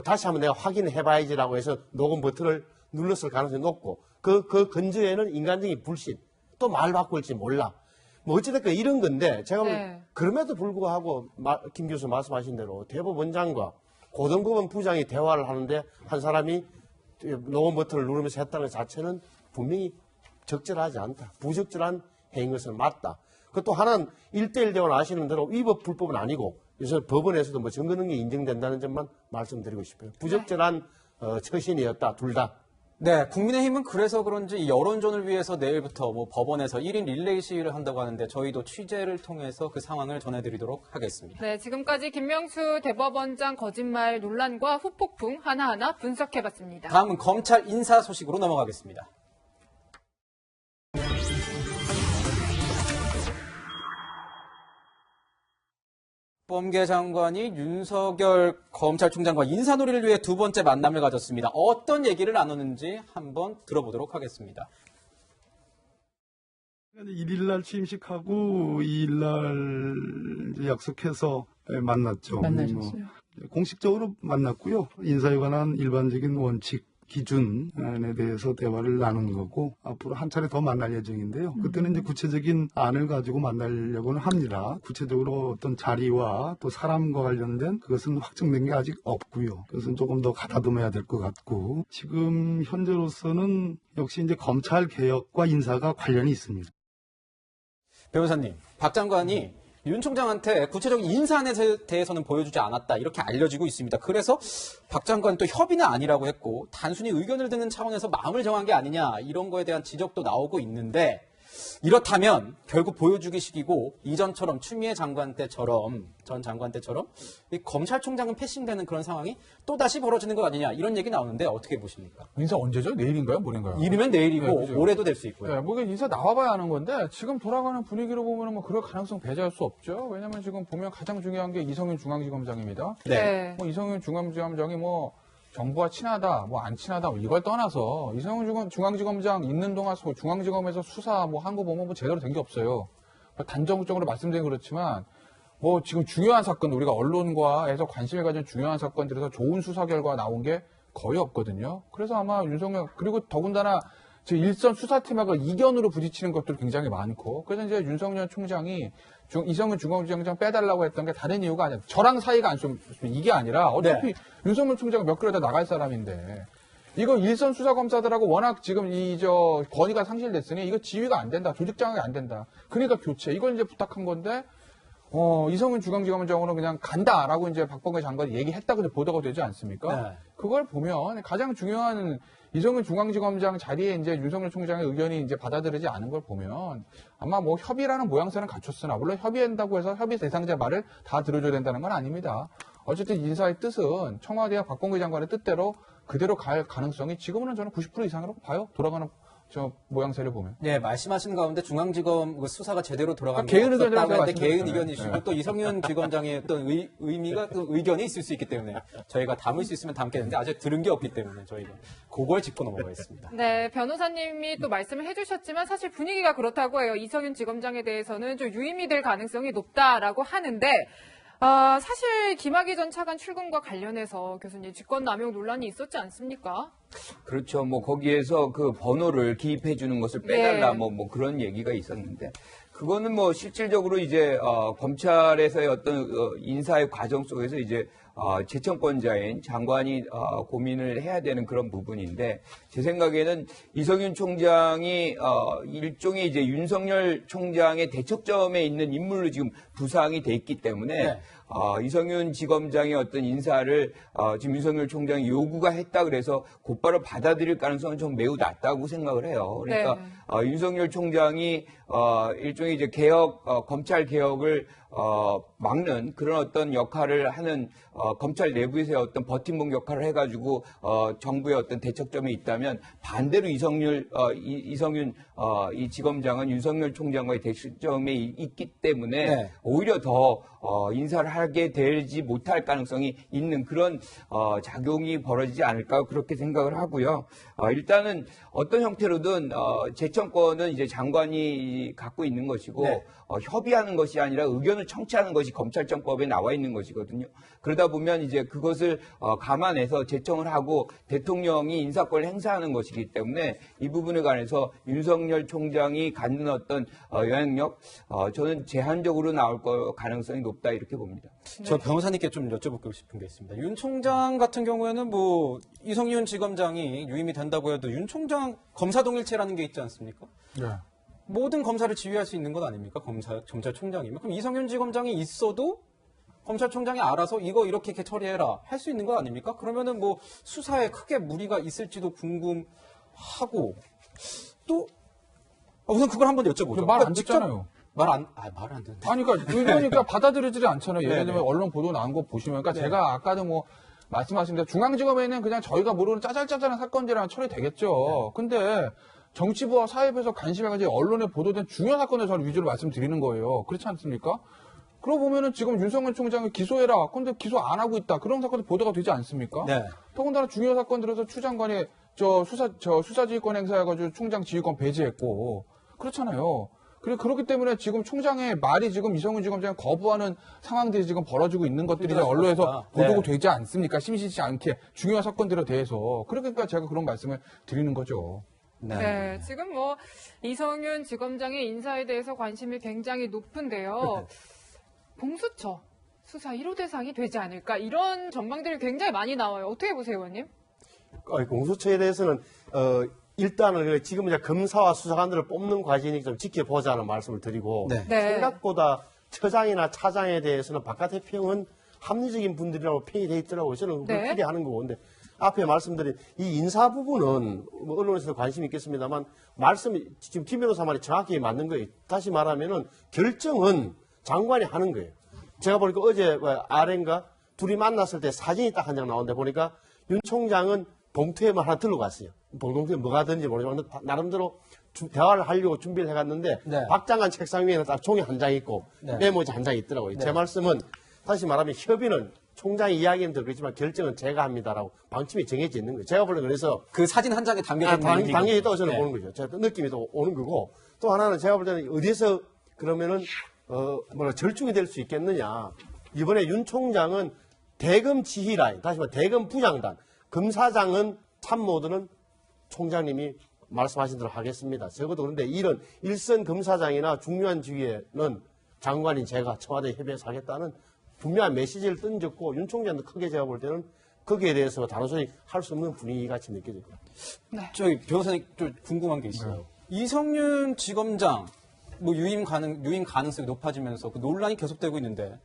다시 한번 내가 확인해 봐야지라고 해서 녹음 버튼을 눌렀을 가능성이 높고 그 근저에는 인간적인 불신 또 말 바꿀지 몰라. 어찌됐건 이런 건데 제가 보면 그럼에도 불구하고 김 교수 말씀하신 대로 대법원장과 고등법원 부장이 대화를 하는데 한 사람이 녹음 버튼을 누르면서 했다는 것 자체는 분명히 적절하지 않다. 부적절한 행위인 것은 맞다. 또 하나는 1대1 대화를 아시는 대로 위법 불법은 아니고 요새 법원에서도 증거능력이 인정된다는 점만 말씀드리고 싶어요. 부적절한 처신이었다. 둘 다. 네, 국민의힘은 그래서 그런지 여론전을 위해서 내일부터 법원에서 1인 릴레이 시위를 한다고 하는데 저희도 취재를 통해서 그 상황을 전해드리도록 하겠습니다. 네, 지금까지 김명수 대법원장 거짓말 논란과 후폭풍 하나하나 분석해봤습니다. 다음은 검찰 인사 소식으로 넘어가겠습니다. 법계 장관이 윤석열 검찰총장과 인사놀이를 위해 두 번째 만남을 가졌습니다. 어떤 얘기를 나눴는지 한번 들어보도록 하겠습니다. 1일 날 취임식하고 2일 날 약속해서 만났죠. 만나셨어요? 공식적으로 만났고요. 인사에 관한 일반적인 원칙, 기준에 대해서 대화를 나눈 거고 앞으로 한 차례 더 만날 예정인데요. 그때는 이제 구체적인 안을 가지고 만나려고는 합니다. 구체적으로 어떤 자리와 또 사람과 관련된 그것은 확정된 게 아직 없고요. 그것은 조금 더 가다듬어야 될 것 같고 지금 현재로서는 역시 이제 검찰 개혁과 인사가 관련이 있습니다. 변호사님, 박 장관이 윤 총장한테 구체적인 인사안에 대해서는 보여주지 않았다 이렇게 알려지고 있습니다. 그래서 박 장관 또 협의는 아니라고 했고 단순히 의견을 듣는 차원에서 마음을 정한 게 아니냐 이런 거에 대한 지적도 나오고 있는데 이렇다면 결국 보여주기식이고 이전처럼 추미애 장관 때처럼 전 장관 때처럼 이 검찰총장은 패싱되는 그런 상황이 또다시 벌어지는 것 아니냐 이런 얘기 나오는데 어떻게 보십니까? 인사 언제죠? 내일인가요? 모레인가요? 이르면 내일이고 네, 그죠. 모레도 될 수 있고요. 네, 뭐 이게 인사 나와봐야 하는 건데 지금 돌아가는 분위기로 보면 뭐 그럴 가능성 배제할 수 없죠. 왜냐하면 지금 보면 가장 중요한 게 이성윤 중앙지검장입니다. 네. 뭐 이성윤 중앙지검장이 뭐 정부와 친하다, 뭐 안 친하다, 뭐 이걸 떠나서 이성윤 중앙지검장 있는 동안 중앙지검에서 수사 뭐 한 거 보면 뭐 제대로 된 게 없어요. 단정적으로 말씀드리긴 그렇지만 뭐 지금 중요한 사건, 우리가 언론과에서 관심을 가진 중요한 사건들에서 좋은 수사 결과가 나온 게 거의 없거든요. 그래서 아마 윤석열, 그리고 더군다나 지금 일선 수사팀하고 이견으로 부딪히는 것도 굉장히 많고, 그래서 이제 윤석열 총장이 이성윤 중앙지검장 빼달라고 했던 게 다른 이유가 아니라 저랑 사이가 안 좋으면 이게 아니라 어차피 윤석열 총장은 몇 개월에 다 나갈 사람인데 이거 일선 수사검사들하고 워낙 지금 권위가 상실됐으니 이거 지휘가 안 된다. 조직 장악이 안 된다. 그러니까 교체. 이걸 이제 부탁한 건데 이성윤 중앙지검장으로 그냥 간다라고 이제 박범계 장관이 얘기했다고 보도가 되지 않습니까? 네. 그걸 보면 가장 중요한 이성윤 중앙지검장 자리에 이제 윤석열 총장의 의견이 이제 받아들이지 않은 걸 보면 아마 뭐 협의라는 모양새는 갖췄으나 물론 협의한다고 해서 협의 대상자 말을 다 들어줘야 된다는 건 아닙니다. 어쨌든 인사의 뜻은 청와대와 박범계 장관의 뜻대로 그대로 갈 가능성이 지금은 저는 90% 이상이라고 봐요. 돌아가는 저 모양새를 보면. 네, 말씀하신 가운데 중앙지검 수사가 제대로 돌아가는 개인 의견이라고 없었다고 할때 개인 말씀드렸잖아요. 의견이시고 네. 또 이성윤 지검장의 어떤 의미가 그 의견이 있을 수 있기 때문에 저희가 담을 수 있으면 담겠는데 아직 들은 게 없기 때문에 저희가 그걸 짚고 넘어가겠습니다. 네, 변호사님이 또 말씀을 해주셨지만 사실 분위기가 그렇다고 해요. 이성윤 지검장에 대해서는 좀 유임이 될 가능성이 높다라고 하는데 사실 김학의 전 차관 출근과 관련해서 교수님 직권남용 논란이 있었지 않습니까? 그렇죠. 뭐 거기에서 그 번호를 기입해 주는 것을 빼달라 네. 뭐 그런 얘기가 있었는데 그거는 뭐 실질적으로 이제 검찰에서의 어떤 인사의 과정 속에서 이제 재청권자인 장관이 고민을 해야 되는 그런 부분인데 제 생각에는 이성윤 총장이 일종의 이제 윤석열 총장의 대척점에 있는 인물로 지금 부상이 돼 있기 때문에 네. 이성윤 지검장의 어떤 인사를 지금 윤석열 총장이 요구가 했다 그래서 곧바로 받아들일 가능성은 좀 매우 낮다고 생각을 해요. 그러니까 네. 윤석열 총장이 일종의 이제 검찰 개혁을 막는 그런 어떤 역할을 하는 검찰 내부에서의 어떤 버팀목 역할을 해가지고 정부의 어떤 대척점에 있다면 반대로 이성윤 이 지검장은 윤석열 총장과의 대척점에 있기 때문에 네. 오히려 더 인사를 하게 되지 못할 가능성이 있는 그런 작용이 벌어지지 않을까 그렇게 생각을 하고요. 일단은 어떤 형태로든 재청권은 이제 장관이 갖고 있는 것이고 네. 협의하는 것이 아니라 의견을 청취하는 것이 검찰청법에 나와 있는 것이거든요. 그러다 보면 이제 그것을 감안해서 재청을 하고 대통령이 인사권을 행사하는 것이기 때문에 이 부분에 관해서 윤석열 총장이 갖는 어떤 영향력 저는 제한적으로 나올 가능성이 높다 이렇게 봅니다. 저 변호사님께 좀 여쭤보고 싶은 게 있습니다. 윤 총장 같은 경우에는 뭐 이성윤 지검장이 유임이 된다고 해도 윤 총장 검사 동일체라는 게 있지 않습니까? 네. 모든 검사를 지휘할 수 있는 것 아닙니까? 검찰총장이면. 그럼 이성윤 지검장이 있어도 검찰총장이 알아서 이거 이렇게 처리해라 할 수 있는 거 아닙니까? 그러면은 뭐 수사에 크게 무리가 있을지도 궁금하고 또 우선 그걸 한번 여쭤보죠. 말 안 듣잖아요. 말 안 듣는데. 아니, 그러니까 받아들이지 않잖아요. 예를 네네. 들면 언론 보도 나온 거 보시면. 그러니까 네. 제가 아까도 뭐 말씀하신 대로 중앙지검에는 그냥 저희가 모르는 짜잘짜잘한 사건들이랑 처리되겠죠. 근데 정치부와 사회부에서 관심을 가지고 언론에 보도된 중요한 사건을 저는 위주로 말씀드리는 거예요. 그렇지 않습니까? 그러고 보면은 지금 윤석열 총장을 기소해라. 근데 기소 안 하고 있다. 그런 사건도 보도가 되지 않습니까? 네. 더군다나 중요한 사건들에서 추 장관이 수사지휘권 행사해가지고 총장 지휘권 배제했고 그렇잖아요. 그렇기 때문에 지금 총장의 말이 지금 이성윤 지검장이 거부하는 상황들이 지금 벌어지고 있는 것들이 이제 언론에서 보도가 되지 않습니까? 심심치 않게 중요한 사건들에 대해서. 그러니까 제가 그런 말씀을 드리는 거죠. 네, 지금 뭐 이성윤 지검장의 인사에 대해서 관심이 굉장히 높은데요. 공수처 수사 1호 대상이 되지 않을까 이런 전망들이 굉장히 많이 나와요. 어떻게 보세요, 의원님? 공수처에 대해서는 일단은 지금 이제 검사와 수사관들을 뽑는 과정이 좀 지켜보자는 말씀을 드리고 네. 네. 생각보다 처장이나 차장에 대해서는 바깥의 평은 합리적인 분들이라고 평이 돼 있더라고요. 저는 그걸 네. 기대하는 거고. 근데 앞에 말씀드린 이 인사 부분은 뭐 언론에서도 관심이 있겠습니다만 말씀이 지금 김 변호사 말이 정확히 맞는 거예요. 다시 말하면은 결정은 장관이 하는 거예요. 제가 보니까 어제 RN가 둘이 만났을 때 사진이 딱 한 장 나오는데 보니까 윤 총장은 봉투에 뭐 하나 들고 갔어요. 봉투에 뭐가 든지 모르지만 나름대로 대화를 하려고 준비를 해갔는데 네. 박 장관 책상 위에는 딱 종이 한 장 있고 네. 메모지 한 장 있더라고요. 네. 제 말씀은 다시 말하면 협의는 총장의 이야기는 들겠지만 결정은 제가 합니다라고 방침이 정해져 있는 거예요. 제가 보는 그래서 그 사진 한 장에 담겨져 있는 의미가 당연히 있다고 저는 네. 보는 거죠. 제가 느낌이 또 오는 거고 또 하나는 제가 볼 때는 어디서 그러면은 절충이 될 수 있겠느냐. 이번에 윤 총장은 대검 지휘라인, 다시 말해 대검 부장단, 검사장은 참모들은 총장님이 말씀하신 대로 하겠습니다. 적어도 그런데 이런 일선 검사장이나 중요한 지휘에는 장관인 제가 청와대 협의해서 하겠다는 분명한 메시지를 던졌고 윤 총장도 크게 제가 볼 때는 거기에 대해서 다른 소리 할 수 없는 분위기 같이 느껴져요. 저희 변호사님 좀 궁금한 게 있어요. 이성윤 지검장 뭐 유임 가능성이 높아지면서 그 논란이 계속되고 있는데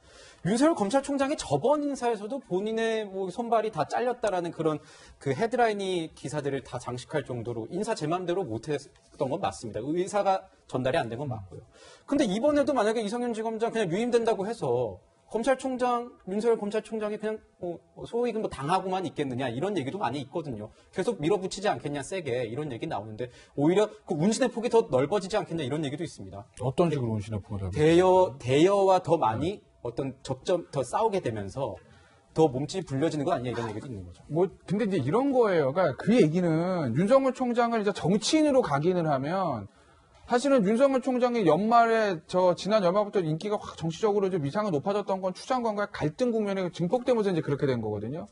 윤석열 검찰총장이 저번 인사에서도 본인의 뭐 손발이 다 잘렸다라는 그런 그 헤드라인이 기사들을 다 장식할 정도로 인사 제 맘대로 못했던 건 맞습니다. 의사가 전달이 안 된 건 맞고요. 근데 이번에도 만약에 이성윤 지검장 그냥 유임된다고 해서 윤석열 검찰총장이 그냥 소위 뭐 당하고만 있겠느냐 이런 얘기도 많이 있거든요. 계속 밀어붙이지 않겠냐 세게 이런 얘기 나오는데 오히려 그 운신의 폭이 더 넓어지지 않겠냐 이런 얘기도 있습니다. 어떤 식으로 운신의 폭을 대여와 더 많이 어떤 접점 더 싸우게 되면서 더 몸집이 불려지는 거 아니냐 이런 얘기도 있는 거죠. 뭐 근데 이제 이런 거예요. 그러니까 그 얘기는 윤석열 총장을 이제 정치인으로 각인을 하면 사실은 윤석열 총장이 연말에 지난 연말부터 인기가 확 정치적으로 좀 위상이 높아졌던 건 추 장관과의 갈등 국면에 증폭되면서 이제 그렇게 된 거거든요.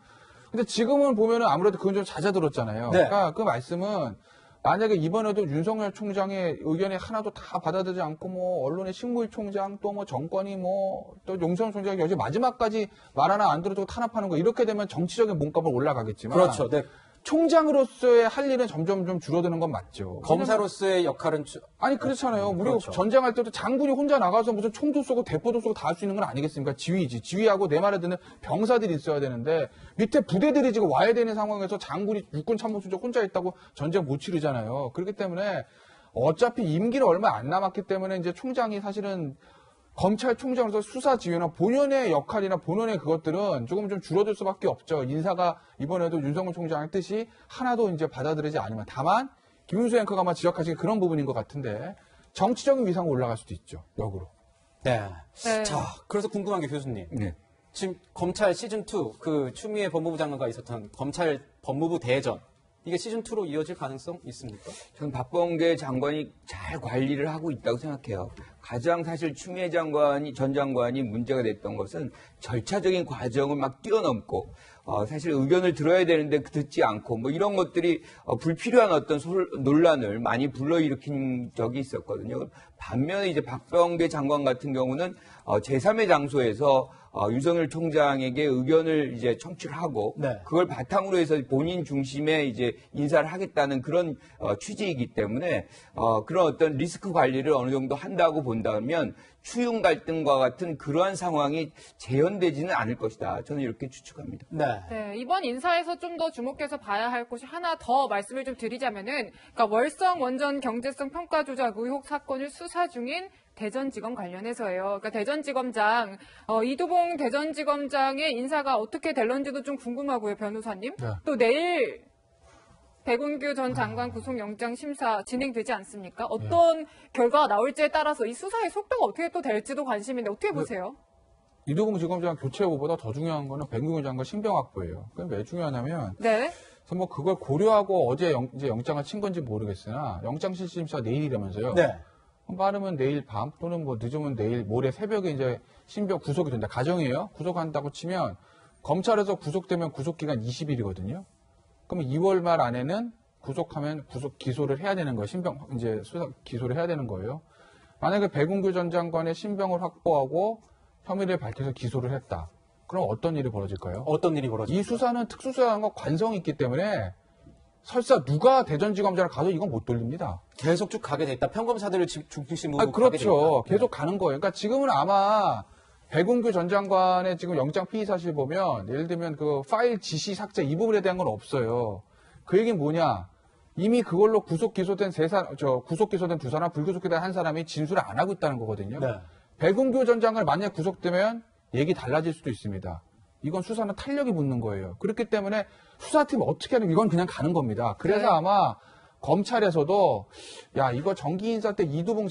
근데 지금은 보면은 아무래도 그건 좀 잦아들었잖아요. 네. 그러니까 그 말씀은 만약에 이번에도 윤석열 총장의 의견이 하나도 다 받아들이지 않고 뭐 언론의 식물총장 또 뭐 정권이 뭐 또 용선 총장이 어제 마지막까지 말 하나 안 들어주고 탄압하는 거 이렇게 되면 정치적인 몸값은 올라가겠지만 그렇죠. 네. 총장으로서의 할 일은 점점 좀 줄어드는 건 맞죠. 검사로서의 역할은 아니 그렇잖아요. 우리가 그렇죠. 전쟁할 때도 장군이 혼자 나가서 무슨 총도 쏘고 대포도 쏘고 다 할 수 있는 건 아니겠습니까? 지휘지. 지휘하고 내 말을 듣는 병사들이 있어야 되는데 밑에 부대들이 지금 와야 되는 상황에서 장군이 육군 참모총장 혼자 있다고 전쟁 못 치르잖아요. 그렇기 때문에 어차피 임기는 얼마 안 남았기 때문에 이제 총장이 사실은 검찰총장으로서 수사 지휘나 본연의 역할이나 본연의 그것들은 조금 좀 줄어들 수밖에 없죠. 인사가 이번에도 윤석열 총장의 뜻이 하나도 이제 받아들이지 않으면 다만 김윤수 앵커가 아마 지적하신 그런 부분인 것 같은데 정치적인 위상은 올라갈 수도 있죠. 역으로. 네. 네. 자, 그래서 궁금한 게 교수님. 네. 지금 검찰 시즌2 그 추미애 법무부 장관과 있었던 검찰 법무부 대전 이게 시즌2로 이어질 가능성 있습니까? 저는 박범계 장관이 잘 관리를 하고 있다고 생각해요. 가장 사실 추미애 전 장관이 문제가 됐던 것은 절차적인 과정을 막 뛰어넘고 사실 의견을 들어야 되는데 듣지 않고 뭐 이런 것들이 불필요한 어떤 논란을 많이 불러일으킨 적이 있었거든요. 반면에 이제 박범계 장관 같은 경우는 제3의 장소에서 윤석열 총장에게 의견을 이제 청취를 하고 네. 그걸 바탕으로 해서 본인 중심의 이제 인사를 하겠다는 그런 취지이기 때문에 그런 어떤 리스크 관리를 어느 정도 한다고 본다면 추윤 갈등과 같은 그러한 상황이 재현되지는 않을 것이다. 저는 이렇게 추측합니다. 네, 이번 인사에서 좀 더 주목해서 봐야 할 것이 하나 더 말씀을 좀 드리자면은, 그러니까 월성 원전 경제성 평가 조작 의혹 사건을 수사 중인 대전지검 관련해서예요. 그러니까 대전지검장 이두봉 대전지검장의 인사가 어떻게 될런지도 좀 궁금하고요, 변호사님. 네. 또 내일 백운규 전 장관 구속영장 심사 진행되지 않습니까? 어떤 결과가 나올지에 따라서 이 수사의 속도가 어떻게 또 될지도 관심인데 어떻게 보세요? 이두봉 지검장 교체 후보다 더 중요한 거는 백운규 장관 신병 확보예요. 그게 왜 중요하냐면 네. 그래서 뭐 그걸 고려하고 어제 이제 영장을 친 건지 모르겠으나 영장 실질심사가 내일이라면서요. 네. 빠르면 내일 밤 또는 뭐 늦으면 내일 모레 새벽에 이제 신병 구속이 된다. 가정이에요. 구속한다고 치면 검찰에서 구속되면 구속기간 20일이거든요. 그러면 2월 말 안에는 구속하면 구속 기소를 해야 되는 거예요. 신병 이제 수사 기소를 해야 되는 거예요. 만약에 백운규 전 장관의 신병을 확보하고 혐의를 밝혀서 기소를 했다. 그럼 어떤 일이 벌어질까요? 어떤 일이 벌어질까요? 이 수사는 특수수사관과 관성이 있기 때문에 설사 누가 대전지검장을 가도 이건 못 돌립니다. 계속 쭉 가게 돼 있다. 평검사들을 중심으로 아니, 그렇죠. 계속 가는 거예요. 그러니까 지금은 아마 백운규 전 장관의 지금 영장 피의 사실 보면 예를 들면 그 파일 지시 삭제 이 부분에 대한 건 없어요. 그 얘기는 뭐냐? 이미 그걸로 구속 기소된 구속 기소된 두 사람, 불구속 기소된 한 사람이 진술을 안 하고 있다는 거거든요. 네. 백운규 전 장관 만약 구속되면 얘기 달라질 수도 있습니다. 이건 수사는 탄력이 붙는 거예요. 그렇기 때문에 수사팀 어떻게 하든 이건 그냥 가는 겁니다. 그래서 아마 검찰에서도 야 이거 정기 인사 때 이두봉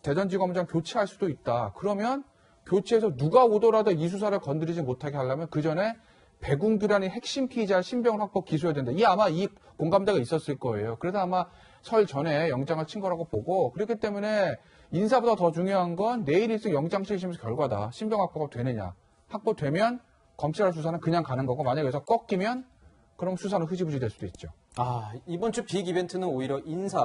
대전지검장 교체할 수도 있다. 그러면 교체해서 누가 오더라도 이 수사를 건드리지 못하게 하려면 그 전에 백운규라는 핵심 피의자 신병을 확보 기소해야 된다. 아마 이 공감대가 있었을 거예요. 그래서 아마 설 전에 영장을 친 거라고 보고 그렇기 때문에 인사보다 더 중요한 건 내일 있을 영장실심에서 결과다. 신병 확보가 되느냐. 확보되면 검찰 수사는 그냥 가는 거고 만약에 여기서 꺾이면 그럼 수사는 흐지부지 될 수도 있죠. 이번 주 빅 이벤트는 오히려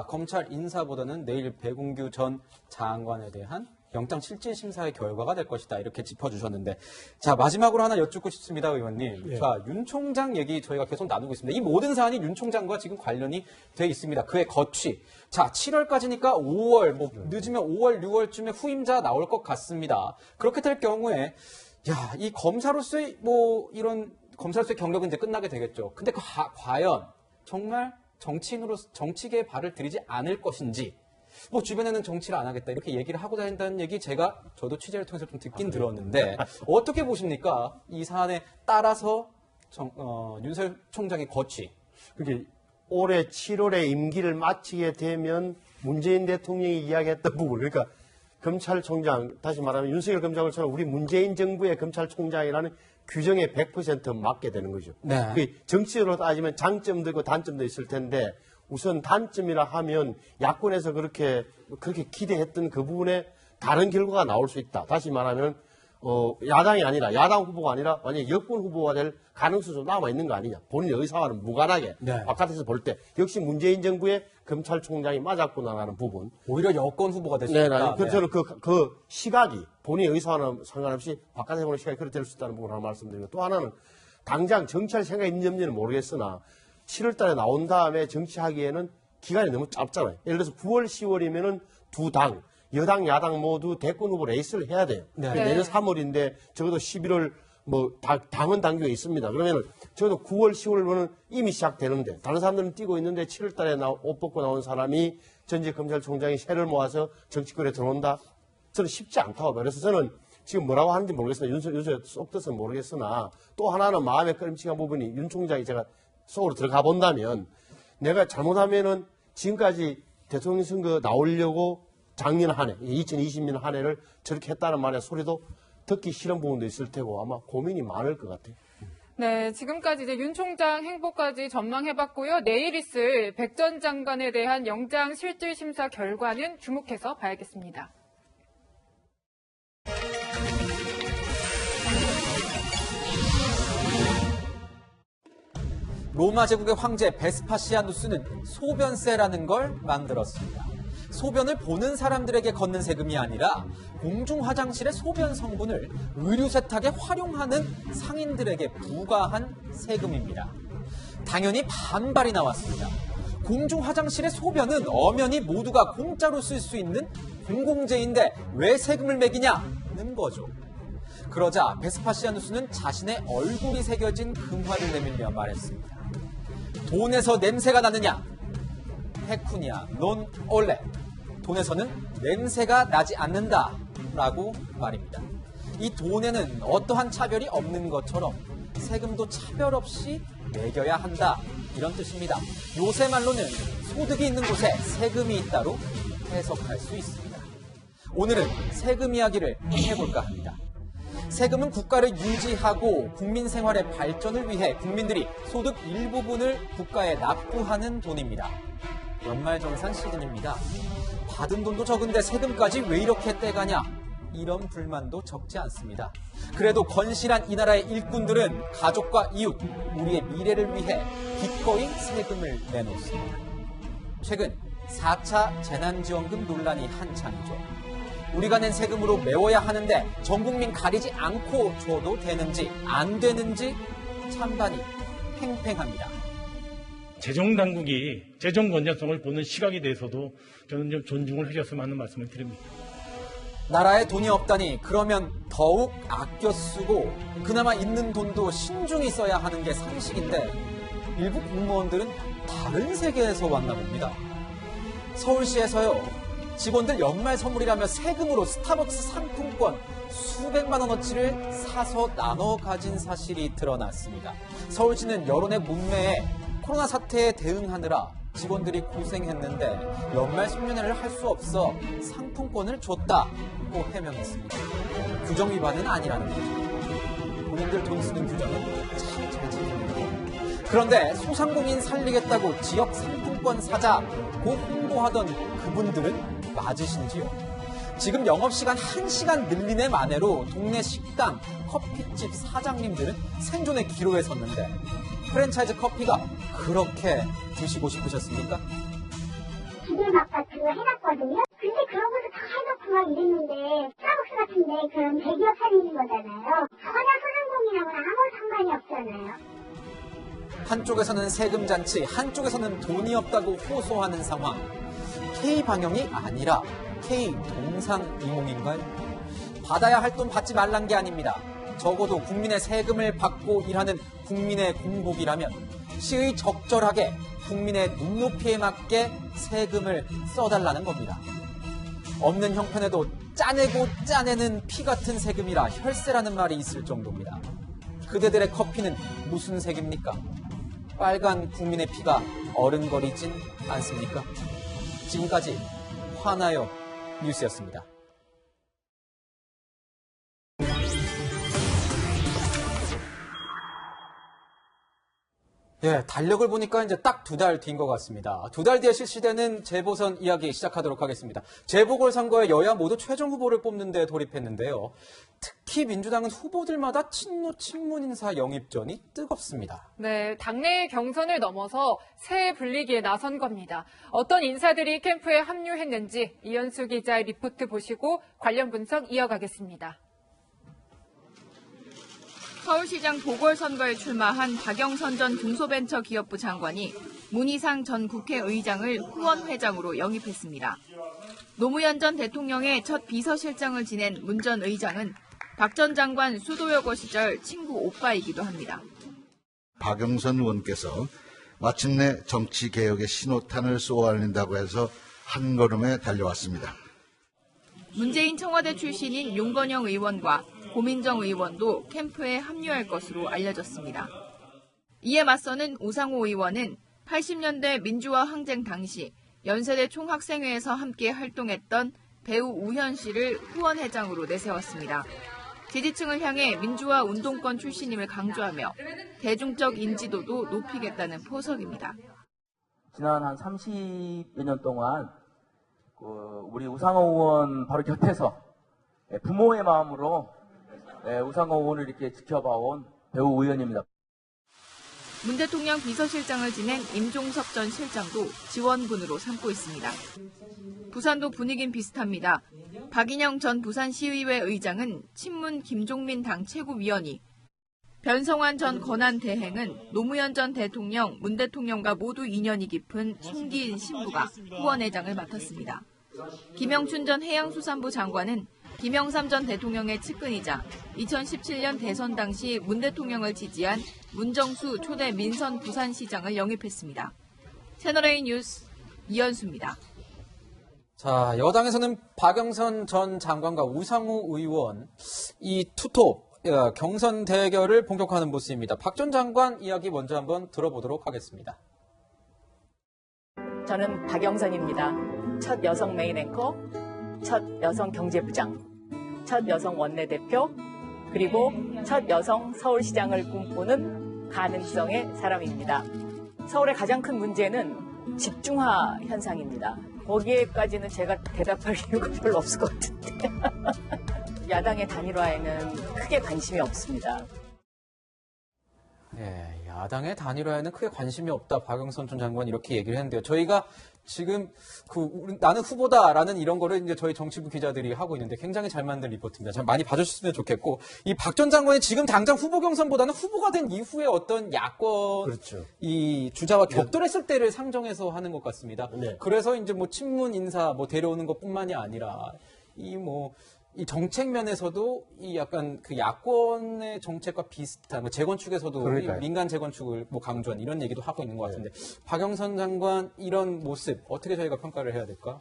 검찰 인사보다는 내일 백운규 전 장관에 대한 영장 실질 심사의 결과가 될 것이다. 이렇게 짚어주셨는데. 자, 마지막으로 하나 여쭙고 싶습니다, 의원님. 예. 자, 윤 총장 얘기 저희가 계속 나누고 있습니다. 이 모든 사안이 윤 총장과 지금 관련이 돼 있습니다. 그의 거취. 자, 7월까지니까 5월, 늦으면 5월, 6월쯤에 후임자 나올 것 같습니다. 그렇게 될 경우에, 이 검사로서의 이런 검사로서의 경력은 이제 끝나게 되겠죠. 근데 과연 정말 정치계에 발을 들이지 않을 것인지, 주변에는 정치를 안 하겠다 이렇게 얘기를 하고 다닌다는 얘기 저도 취재를 통해서 좀 듣긴 들었는데 어떻게 보십니까? 이 사안에 따라서 윤석열 총장의 거취. 그게 올해 7월에 임기를 마치게 되면 문재인 대통령이 이야기했던 부분, 그러니까 검찰총장, 다시 말하면 윤석열 검찰총장, 우리 문재인 정부의 검찰총장이라는 규정에 100% 맞게 되는 거죠. 네. 정치적으로 따지면 장점도 있고 단점도 있을 텐데 우선 단점이라 하면 야권에서 그렇게 기대했던 그 부분에 다른 결과가 나올 수 있다. 다시 말하면 야당이 아니라 야당 후보가 아니라 만약 여권 후보가 될 가능성이 좀 남아 있는 거 아니냐. 본인의 의사와는 무관하게 네. 바깥에서 볼 때 역시 문재인 정부의 검찰총장이 맞았구나라는 부분. 오히려 여권 후보가 될 수 네, 있다. 저는 그 시각이 본인의 의사와는 상관없이 바깥에서 보는 시각이 그렇게 될 수 있다는 부분을 하나 말씀드리고 또 하나는 당장 정치할 생각이 있는지는 모르겠으나 7월 달에 나온 다음에 정치하기에는 기간이 너무 짧잖아요. 예를 들어서 9월, 10월이면은 두 당, 여당, 야당 모두 대권 후보 레이스를 해야 돼요. 네. 내년 3월인데 적어도 11월 당은 당규가 있습니다. 그러면은 적어도 9월, 10월은 이미 시작되는데 다른 사람들은 뛰고 있는데 7월 달에 옷 벗고 나온 사람이 전직 검찰총장이 새를 모아서 정치권에 들어온다? 저는 쉽지 않다고 봐요. 그래서 저는 지금 뭐라고 하는지 모르겠으나 윤석열 속 뜻은 모르겠으나 또 하나는 마음에 끔찍한 부분이 윤 총장이 제가 속으로 들어가 본다면 내가 잘못하면은 지금까지 대통령 선거 나오려고 작년 한 해, 2020년 한 해를 저렇게 했다는 말의 소리도 듣기 싫은 부분도 있을 테고 아마 고민이 많을 것 같아요. 네, 지금까지 이제 윤 총장 행보까지 전망해봤고요. 내일 있을 백 전 장관에 대한 영장 실질 심사 결과는 주목해서 봐야겠습니다. 로마 제국의 황제 베스파시아누스는 소변세라는 걸 만들었습니다. 소변을 보는 사람들에게 걷는 세금이 아니라 공중 화장실의 소변 성분을 의류 세탁에 활용하는 상인들에게 부과한 세금입니다. 당연히 반발이 나왔습니다. 공중 화장실의 소변은 엄연히 모두가 공짜로 쓸 수 있는 공공재인데 왜 세금을 매기냐는 거죠. 그러자 베스파시아누스는 자신의 얼굴이 새겨진 금화를 내밀며 말했습니다. 돈에서 냄새가 나느냐? 페쿠니아 논 올레. 돈에서는 냄새가 나지 않는다 라고 말입니다. 이 돈에는 어떠한 차별이 없는 것처럼 세금도 차별 없이 매겨야 한다 이런 뜻입니다. 요새 말로는 소득이 있는 곳에 세금이 있다로 해석할 수 있습니다. 오늘은 세금 이야기를 해볼까 합니다. 세금은 국가를 유지하고 국민 생활의 발전을 위해 국민들이 소득 일부분을 국가에 납부하는 돈입니다. 연말정산 시즌입니다. 받은 돈도 적은데 세금까지 왜 이렇게 떼가냐? 이런 불만도 적지 않습니다. 그래도 건실한 이 나라의 일꾼들은 가족과 이웃, 우리의 미래를 위해 기꺼이 세금을 내놓습니다. 최근 4차 재난지원금 논란이 한창이죠. 우리가 낸 세금으로 메워야 하는데 전 국민 가리지 않고 줘도 되는지 안 되는지 찬반이 팽팽합니다. 재정당국이 재정 건전성을 보는 시각에 대해서도 저는 좀 존중을 해줬으면 하는 말씀을 드립니다. 나라에 돈이 없다니 그러면 더욱 아껴 쓰고 그나마 있는 돈도 신중히 써야 하는 게 상식인데 일부 공무원들은 다른 세계에서 왔나 봅니다. 서울시에서요. 직원들 연말 선물이라며 세금으로 스타벅스 상품권 수백만 원어치를 사서 나눠 가진 사실이 드러났습니다. 서울시는 여론의 문매에 코로나 사태에 대응하느라 직원들이 고생했는데 연말 송년회를 할 수 없어 상품권을 줬다고 해명했습니다. 규정 위반은 아니라는 거죠. 본인들 돈 쓰는 규정은 참 잘 지킵니다. 그런데 소상공인 살리겠다고 지역 상품권 사자고 홍보하던 그분들은 맞으신지요? 지금 영업시간 1시간 늘리네 만에로 동네 식당, 커피집 사장님들은 생존의 기로에 섰는데 프랜차이즈 커피가 그렇게 드시고 싶으셨습니까? 기계막 같은 거 해놨거든요. 근데 그런 것도 다 해놓고 막 이랬는데 스타벅스 같은데 그런 대기업 살리는 거잖아요. 전혀 소상공인하고는 아무 상관이 없잖아요. 한쪽에서는 세금 잔치, 한쪽에서는 돈이 없다고 호소하는 상황. K방영이 아니라 K동상이몽인가요? 받아야 할 돈 받지 말란 게 아닙니다. 적어도 국민의 세금을 받고 일하는 국민의 공복이라면 시의 적절하게 국민의 눈높이에 맞게 세금을 써달라는 겁니다. 없는 형편에도 짜내고 짜내는 피 같은 세금이라 혈세라는 말이 있을 정도입니다. 그대들의 커피는 무슨 색입니까? 빨간 국민의 피가 어른거리진 않습니까? 지금까지 화나요 뉴스였습니다. 예, 달력을 보니까 이제 딱 2달 뒤인 것 같습니다. 2달 뒤에 실시되는 재보선 이야기 시작하도록 하겠습니다. 재보궐선거에 여야 모두 최종 후보를 뽑는 데 돌입했는데요. 특히 민주당은 후보들마다 친노 친문 인사 영입전이 뜨겁습니다. 네, 당내 경선을 넘어서 새 분리기에 나선 겁니다. 어떤 인사들이 캠프에 합류했는지 이현수 기자의 리포트 보시고 관련 분석 이어가겠습니다. 서울시장 보궐선거에 출마한 박영선 전 중소벤처기업부 장관이 문희상 전 국회의장을 후원회장으로 영입했습니다. 노무현 전 대통령의 첫 비서실장을 지낸 문 전 의장은 박 전 장관 수도여고 시절 친구 오빠이기도 합니다. 박영선 의원께서 마침내 정치개혁의 신호탄을 쏘아올린다고 해서 한 걸음에 달려왔습니다. 문재인 청와대 출신인 용건영 의원과 고민정 의원도 캠프에 합류할 것으로 알려졌습니다. 이에 맞서는 우상호 의원은 80년대 민주화 항쟁 당시 연세대 총학생회에서 함께 활동했던 배우 우현 씨를 후원회장으로 내세웠습니다. 지지층을 향해 민주화 운동권 출신임을 강조하며 대중적 인지도도 높이겠다는 포석입니다. 지난 한 30여 년 동안 우리 우상호 의원 바로 곁에서 부모의 마음으로 우상호 의원을 이렇게 지켜봐온 배우 의원입니다. 문 대통령 비서실장을 지낸 임종석 전 실장도 지원군으로 삼고 있습니다. 부산도 분위기는 비슷합니다. 박인영 전 부산시의회 의장은 친문 김종민 당 최고위원이, 변성환 전 권한대행은 노무현 전 대통령, 문 대통령과 모두 인연이 깊은 송기인 신부가 후원회장을 맡았습니다. 김영춘 전 해양수산부 장관은 김영삼 전 대통령의 측근이자 2017년 대선 당시 문 대통령을 지지한 문정수 초대 민선 부산시장을 영입했습니다. 채널A 뉴스 이현수입니다. 자, 여당에서는 박영선 전 장관과 우상호 의원 이 투톱 경선 대결을 본격화하는 모습입니다. 박 전 장관 이야기 먼저 한번 들어보도록 하겠습니다. 저는 박영선입니다. 첫 여성 메인 앵커, 첫 여성 경제부장, 첫 여성 원내대표, 그리고 첫 여성 서울시장을 꿈꾸는 가능성의 사람입니다. 서울의 가장 큰 문제는 집중화 현상입니다. 거기에까지는 제가 대답할 이유가 별로 없을 것 같은데. 야당의 단일화에는 크게 관심이 없습니다. 네, 야당의 단일화에는 크게 관심이 없다. 박영선 전 장관이 이렇게 얘기를 했는데요. 저희가 지금 나는 후보다라는 이런 거를 이제 저희 정치부 기자들이 하고 있는데 굉장히 잘 만든 리포트입니다. 참 많이 봐주셨으면 좋겠고 이 박 전 장관이 지금 당장 후보 경선보다는 후보가 된 이후에 어떤 야권 그렇죠. 이 주자와 격돌했을 때를 상정해서 하는 것 같습니다. 네. 그래서 이제 뭐 친문 인사 뭐 데려오는 것뿐만이 아니라 이 정책 면에서도 이 약간 그 야권의 정책과 비슷한 뭐 재건축에서도 이 그러니까요. 민간 재건축을 뭐 강조한 이런 얘기도 하고 있는 것 같은데 박영선 장관 이런 모습 어떻게 저희가 평가를 해야 될까?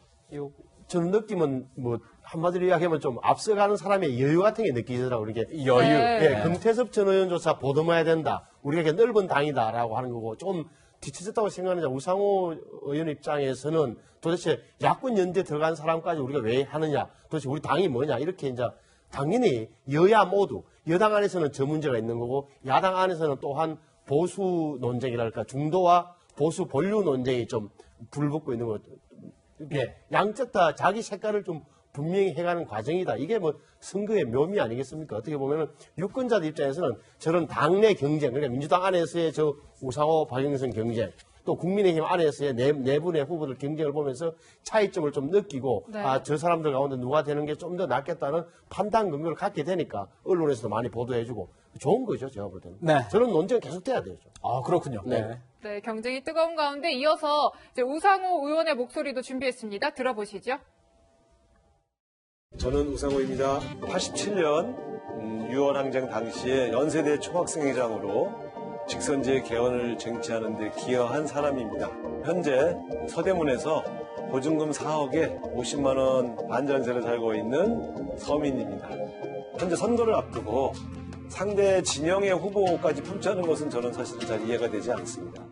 저는 느낌은 뭐 한마디로 이야기하면 좀 앞서가는 사람의 여유 같은 게 느끼더라고요. 이게 여유. 예, 금태섭 전 의원조차 보듬어야 된다. 우리가 이게 넓은 당이다라고 하는 거고 좀 뒤쳐졌다고 생각하는 우상호 의원 입장에서는 도대체 야권 연대에 들어간 사람까지 우리가 왜 하느냐, 도대체 우리 당이 뭐냐 이렇게 이제 당연히 여야 모두 여당 안에서는 저 문제가 있는 거고 야당 안에서는 또한 보수 논쟁이랄까 중도와 보수 본류 논쟁이 좀 불붙고 있는 것. 예, 양쪽 다 자기 색깔을 좀 분명히 해가는 과정이다. 이게 뭐 선거의 묘미 아니겠습니까? 어떻게 보면은 유권자들 입장에서는 저런 당내 경쟁, 그러니까 민주당 안에서의 저 우상호, 박영선 경쟁, 또 국민의힘 안에서의 네 분의 후보들 경쟁을 보면서 차이점을 좀 느끼고 네. 저 사람들 가운데 누가 되는 게 좀 더 낫겠다는 판단 근거를 갖게 되니까 언론에서도 많이 보도해주고 좋은 거죠, 제가 볼 때는. 네. 저런 논쟁 계속돼야 되죠. 아 그렇군요. 네. 네, 경쟁이 뜨거운 가운데 이어서 이제 우상호 의원의 목소리도 준비했습니다. 들어보시죠. 저는 우상호입니다. 87년 6월 항쟁 당시에 연세대 총학생회장으로 직선제 개헌을 쟁취하는 데 기여한 사람입니다. 현재 서대문에서 보증금 4억에 50만 원 반전세를 살고 있는 서민입니다. 현재 선거를 앞두고 상대 진영의 후보까지 품자는 것은 저는 사실 잘 이해가 되지 않습니다.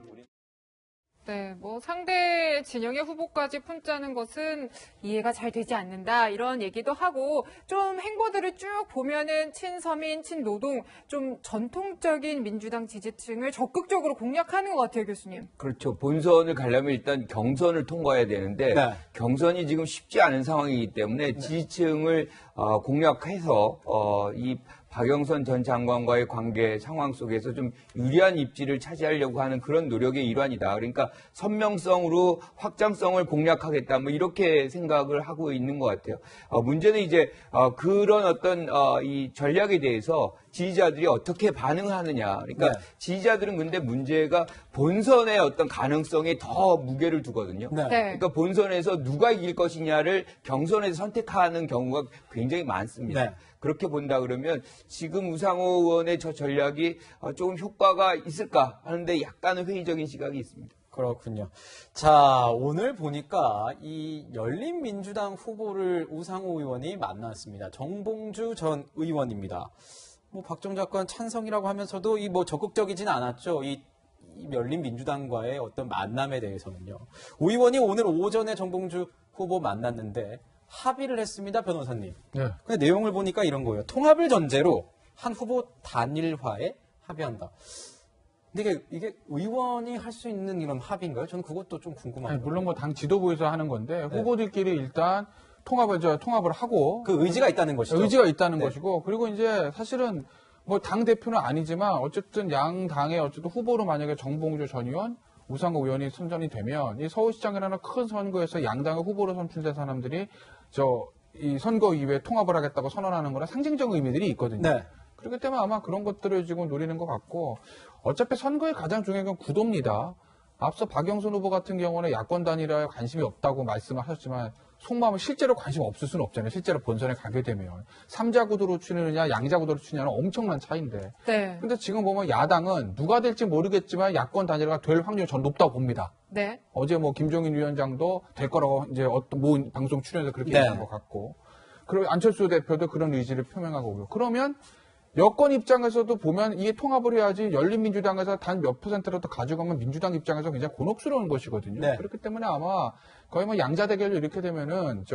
네, 뭐 상대 진영의 후보까지 품자는 것은 이해가 잘 되지 않는다 이런 얘기도 하고 좀 행보들을 쭉 보면은 친서민, 친노동 좀 전통적인 민주당 지지층을 적극적으로 공략하는 것 같아요, 교수님. 그렇죠. 본선을 가려면 일단 경선을 통과해야 되는데 네. 경선이 지금 쉽지 않은 상황이기 때문에 지지층을 공략해서 이 박영선 전 장관과의 관계 상황 속에서 좀 유리한 입지를 차지하려고 하는 그런 노력의 일환이다. 그러니까 선명성으로 확장성을 공략하겠다. 뭐 이렇게 생각을 하고 있는 것 같아요. 문제는 이제 그런 어떤 이 전략에 대해서 지지자들이 어떻게 반응하느냐. 그러니까 네. 지지자들은 근데 문제가 본선의 어떤 가능성에 더 무게를 두거든요. 네. 그러니까 본선에서 누가 이길 것이냐를 경선에서 선택하는 경우가 굉장히 많습니다. 네. 그렇게 본다 그러면 지금 우상호 의원의 저 전략이 조금 효과가 있을까 하는데 약간은 회의적인 시각이 있습니다. 그렇군요. 자, 오늘 보니까 이 열린민주당 후보를 우상호 의원이 만났습니다. 정봉주 전 의원입니다. 뭐 박정 작관 찬성이라고 하면서도 이 뭐 적극적이진 않았죠. 이 열린민주당과의 어떤 만남에 대해서는요. 오 의원이 오늘 오전에 정봉주 후보 만났는데 합의를 했습니다, 변호사님. 네. 근데 내용을 보니까 이런 거예요. 통합을 전제로 한 후보 단일화에 합의한다. 근데 이게 의원이 할 수 있는 이런 합의인가요? 저는 그것도 좀 궁금합니다. 물론 뭐 당 지도부에서 하는 건데 후보들끼리 일단 통합을 하고 그 의지가 있다는 것이죠. 의지가 있다는 것이고 그리고 이제 사실은 뭐 당 대표는 아니지만 어쨌든 양 당의 어쨌든 후보로 만약에 정봉주 전 의원, 우상호 의원이 선정이 되면 이 서울시장이라는 큰 선거에서 양당의 후보로 선출된 사람들이 이 선거 이후에 통합을 하겠다고 선언하는 거나 상징적 의미들이 있거든요. 네. 그렇기 때문에 아마 그런 것들을 지금 노리는 것 같고 어차피 선거의 가장 중요한 건 구도입니다. 앞서 박영선 후보 같은 경우는 야권 단일화에 관심이 없다고 말씀을 하셨지만 속마음은 실제로 관심 없을 수는 없잖아요. 실제로 본선에 가게 되면. 3자 구도로 치느냐 양자 구도로 치느냐는 엄청난 차이인데. 네. 근데 지금 보면 야당은 누가 될지 모르겠지만 야권 단일화가 될 확률이 전 높다고 봅니다. 네. 어제 뭐 김종인 위원장도 될 거라고 이제 어떤 모 방송 출연에서 그렇게 네. 얘기한 것 같고. 그리고 안철수 대표도 그런 의지를 표명하고 오고요. 그러면 여권 입장에서도 보면 이게 통합을 해야지 열린민주당에서 단 몇 %라도 가져가면 민주당 입장에서 굉장히 곤혹스러운 것이거든요. 네. 그렇기 때문에 아마 거의 뭐 양자 대결로 이렇게 되면은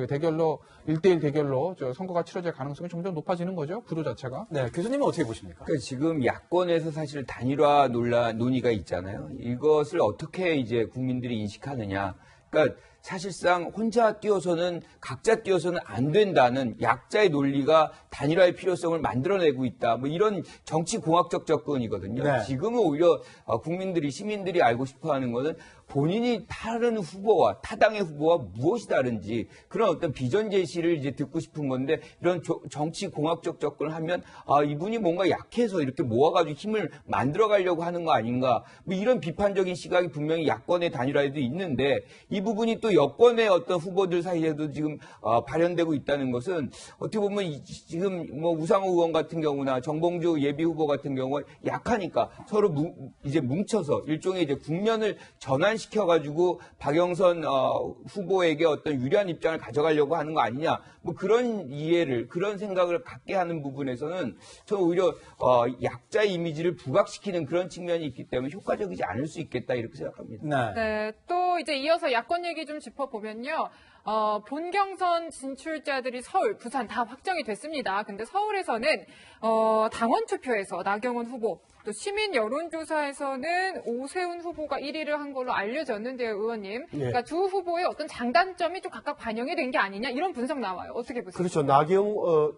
대결로 1대1 대결로 선거가 치러질 가능성이 점점 높아지는 거죠. 구도 자체가. 네, 교수님은 어떻게 보십니까? 그러니까 지금 야권에서 사실 단일화 논의가 있잖아요. 이것을 어떻게 이제 국민들이 인식하느냐. 그러니까 사실상 혼자 뛰어서는 각자 뛰어서는 안 된다는 약자의 논리가 단일화의 필요성을 만들어내고 있다. 뭐 이런 정치 공학적 접근이거든요. 네. 지금은 오히려 국민들이 시민들이 알고 싶어하는 거는 본인이 다른 후보와 타당의 후보와 무엇이 다른지 그런 어떤 비전 제시를 이제 듣고 싶은 건데 이런 정치 공학적 접근을 하면 이분이 뭔가 약해서 이렇게 모아가지고 힘을 만들어가려고 하는 거 아닌가 뭐 이런 비판적인 시각이 분명히 야권의 단일화에도 있는데 이 부분이 또 여권의 어떤 후보들 사이에도 지금 발현되고 있다는 것은 어떻게 보면 지금 뭐 우상호 의원 같은 경우나 정봉주 예비 후보 같은 경우 약하니까 서로 이제 뭉쳐서 일종의 이제 국면을 전환시켜가지고 박영선 후보에게 어떤 유리한 입장을 가져가려고 하는 거 아니냐 뭐 그런 이해를 그런 생각을 갖게 하는 부분에서는 저는 오히려 약자의 이미지를 부각시키는 그런 측면이 있기 때문에 효과적이지 않을 수 있겠다 이렇게 생각합니다. 네, 또 이제 이어서 야권 얘기 좀 짚어보면요. 본경선 진출자들이 서울, 부산 다 확정이 됐습니다. 근데 서울에서는 당원 투표에서 나경원 후보, 또 시민 여론조사에서는 오세훈 후보가 1위를 한 걸로 알려졌는데요, 의원님. 네. 그러니까 두 후보의 어떤 장단점이 좀 각각 반영이 된 게 아니냐 이런 분석 나와요. 어떻게 보세요? 그렇죠.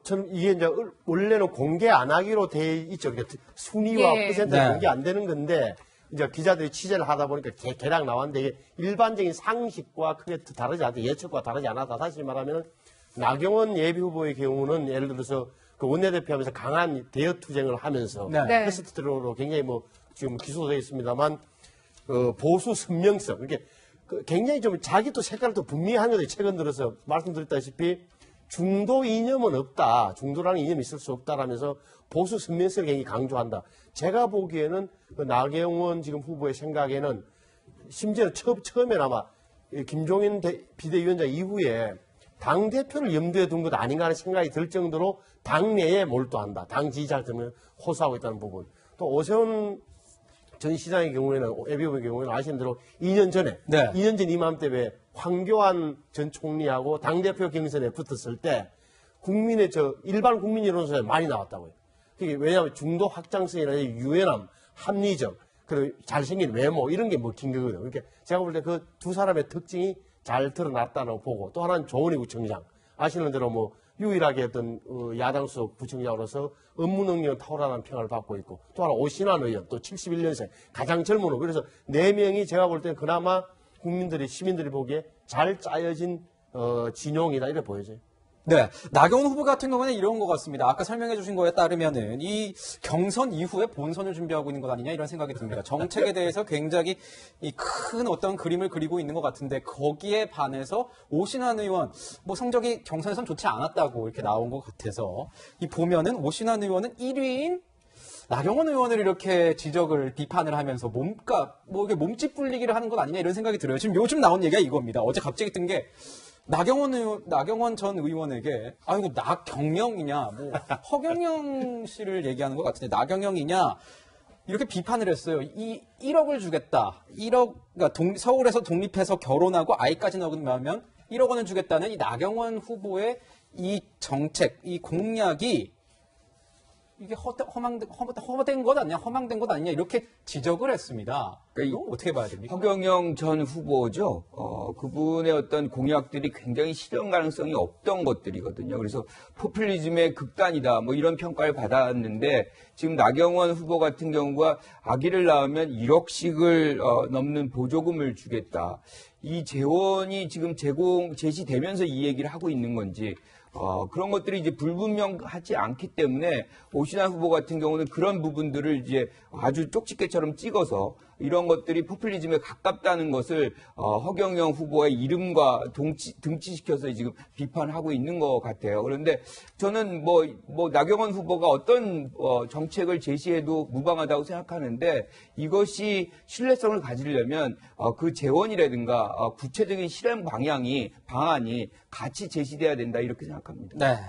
전 이게 이제 원래는 공개 안 하기로 돼 있죠. 그러니까 순위와 예. 퍼센트가 네. 공개 안 되는 건데 이제 기자들이 취재를 하다 보니까 개량 나왔는데 이게 일반적인 상식과 크게 다르지 않다. 예측과 다르지 않았다. 다시 말하면 나경원 예비 후보의 경우는 예를 들어서 그 원내대표 하면서 강한 대여 투쟁을 하면서 네. 패스트트랙으로 굉장히 뭐 지금 기소되어 있습니다만 보수 선명성 이게 굉장히 좀 자기도 색깔을 또 분명히 하는 거죠. 최근 들어서 말씀드렸다시피 중도 이념은 없다. 중도라는 이념이 있을 수 없다라면서 보수 선명성을 굉장히 강조한다. 제가 보기에는 그 나경원 지금 후보의 생각에는 심지어 처음엔 아마 김종인 비대위원장 이후에 당대표를 염두에 둔 것 아닌가 하는 생각이 들 정도로 당내에 몰두한다. 당 지지자들은 호소하고 있다는 부분. 또 오세훈 전 시장의 경우에는, 예비후보의 경우에는 아시는 대로 2년 전에, 네. 2년 전 이맘때 왜 황교안 전 총리하고 당대표 경선에 붙었을 때 국민의 일반 국민 여론조사에 많이 나왔다고요. 그게 왜냐하면 중도 확장성이나 유연함, 합리적, 그리고 잘생긴 외모 이런 게 먹힌 거거든요. 그러니까 제가 볼 때 그 두 사람의 특징이 잘 드러났다고 보고 또 하나는 조은희 구청장. 아시는 대로 뭐 유일하게 어떤 야당 수석 부청장으로서 업무 능력은 탁월한 평을 받고 있고 또 하나 오신환 의원 또 71년생 가장 젊은 후보. 그래서 네 명이 제가 볼 때는 그나마 시민들이 보기에 잘 짜여진 진용이다 이렇게 보여져요. 네, 나경원 후보 같은 경우는 이런 것 같습니다. 아까 설명해 주신 거에 따르면은 이 경선 이후에 본선을 준비하고 있는 것 아니냐 이런 생각이 듭니다. 정책에 대해서 굉장히 이 큰 어떤 그림을 그리고 있는 것 같은데 거기에 반해서 오신환 의원 뭐 성적이 경선에선 좋지 않았다고 이렇게 나온 것 같아서 이 보면은 오신환 의원은 1위인 나경원 의원을 이렇게 지적을 비판을 하면서 이게 몸집 불리기를 하는 것 아니냐 이런 생각이 들어요. 지금 요즘 나온 얘기가 이겁니다. 어제 갑자기 뜬 게 나경원 전 의원에게 이거 나경영이냐 뭐 허경영 씨를 얘기하는 것 같은데 나경영이냐 이렇게 비판을 했어요. 1억을 주겠다. 1억 그러니까 서울에서 독립해서 결혼하고 아이까지 낳으면 1억 원을 주겠다는 이 나경원 후보의 이 정책, 이 공약이 이게 허망된 것 아니냐, 험황된 것 아니냐 이렇게 지적을 했습니다. 이거 어떻게 봐야 됩니까? 허경영 전 후보죠. 그분의 어떤 공약들이 굉장히 실현 가능성이 없던 것들이거든요. 그래서 포퓰리즘의 극단이다, 뭐 이런 평가를 받았는데 지금 나경원 후보 같은 경우가 아기를 낳으면 1억씩을 넘는 보조금을 주겠다. 이 재원이 지금 제시되면서 이 얘기를 하고 있는 건지. 그런 것들이 이제 불분명하지 않기 때문에 오신환 후보 같은 경우는 그런 부분들을 이제 아주 쪽집게처럼 찍어서 이런 것들이 포퓰리즘에 가깝다는 것을 허경영 후보의 이름과 등치시켜서 지금 비판하고 있는 것 같아요. 그런데 저는 뭐 나경원 후보가 어떤 정책을 제시해도 무방하다고 생각하는데 이것이 신뢰성을 가지려면 그 재원이라든가 구체적인 실행 방안이 같이 제시돼야 된다 이렇게 생각합니다. 네.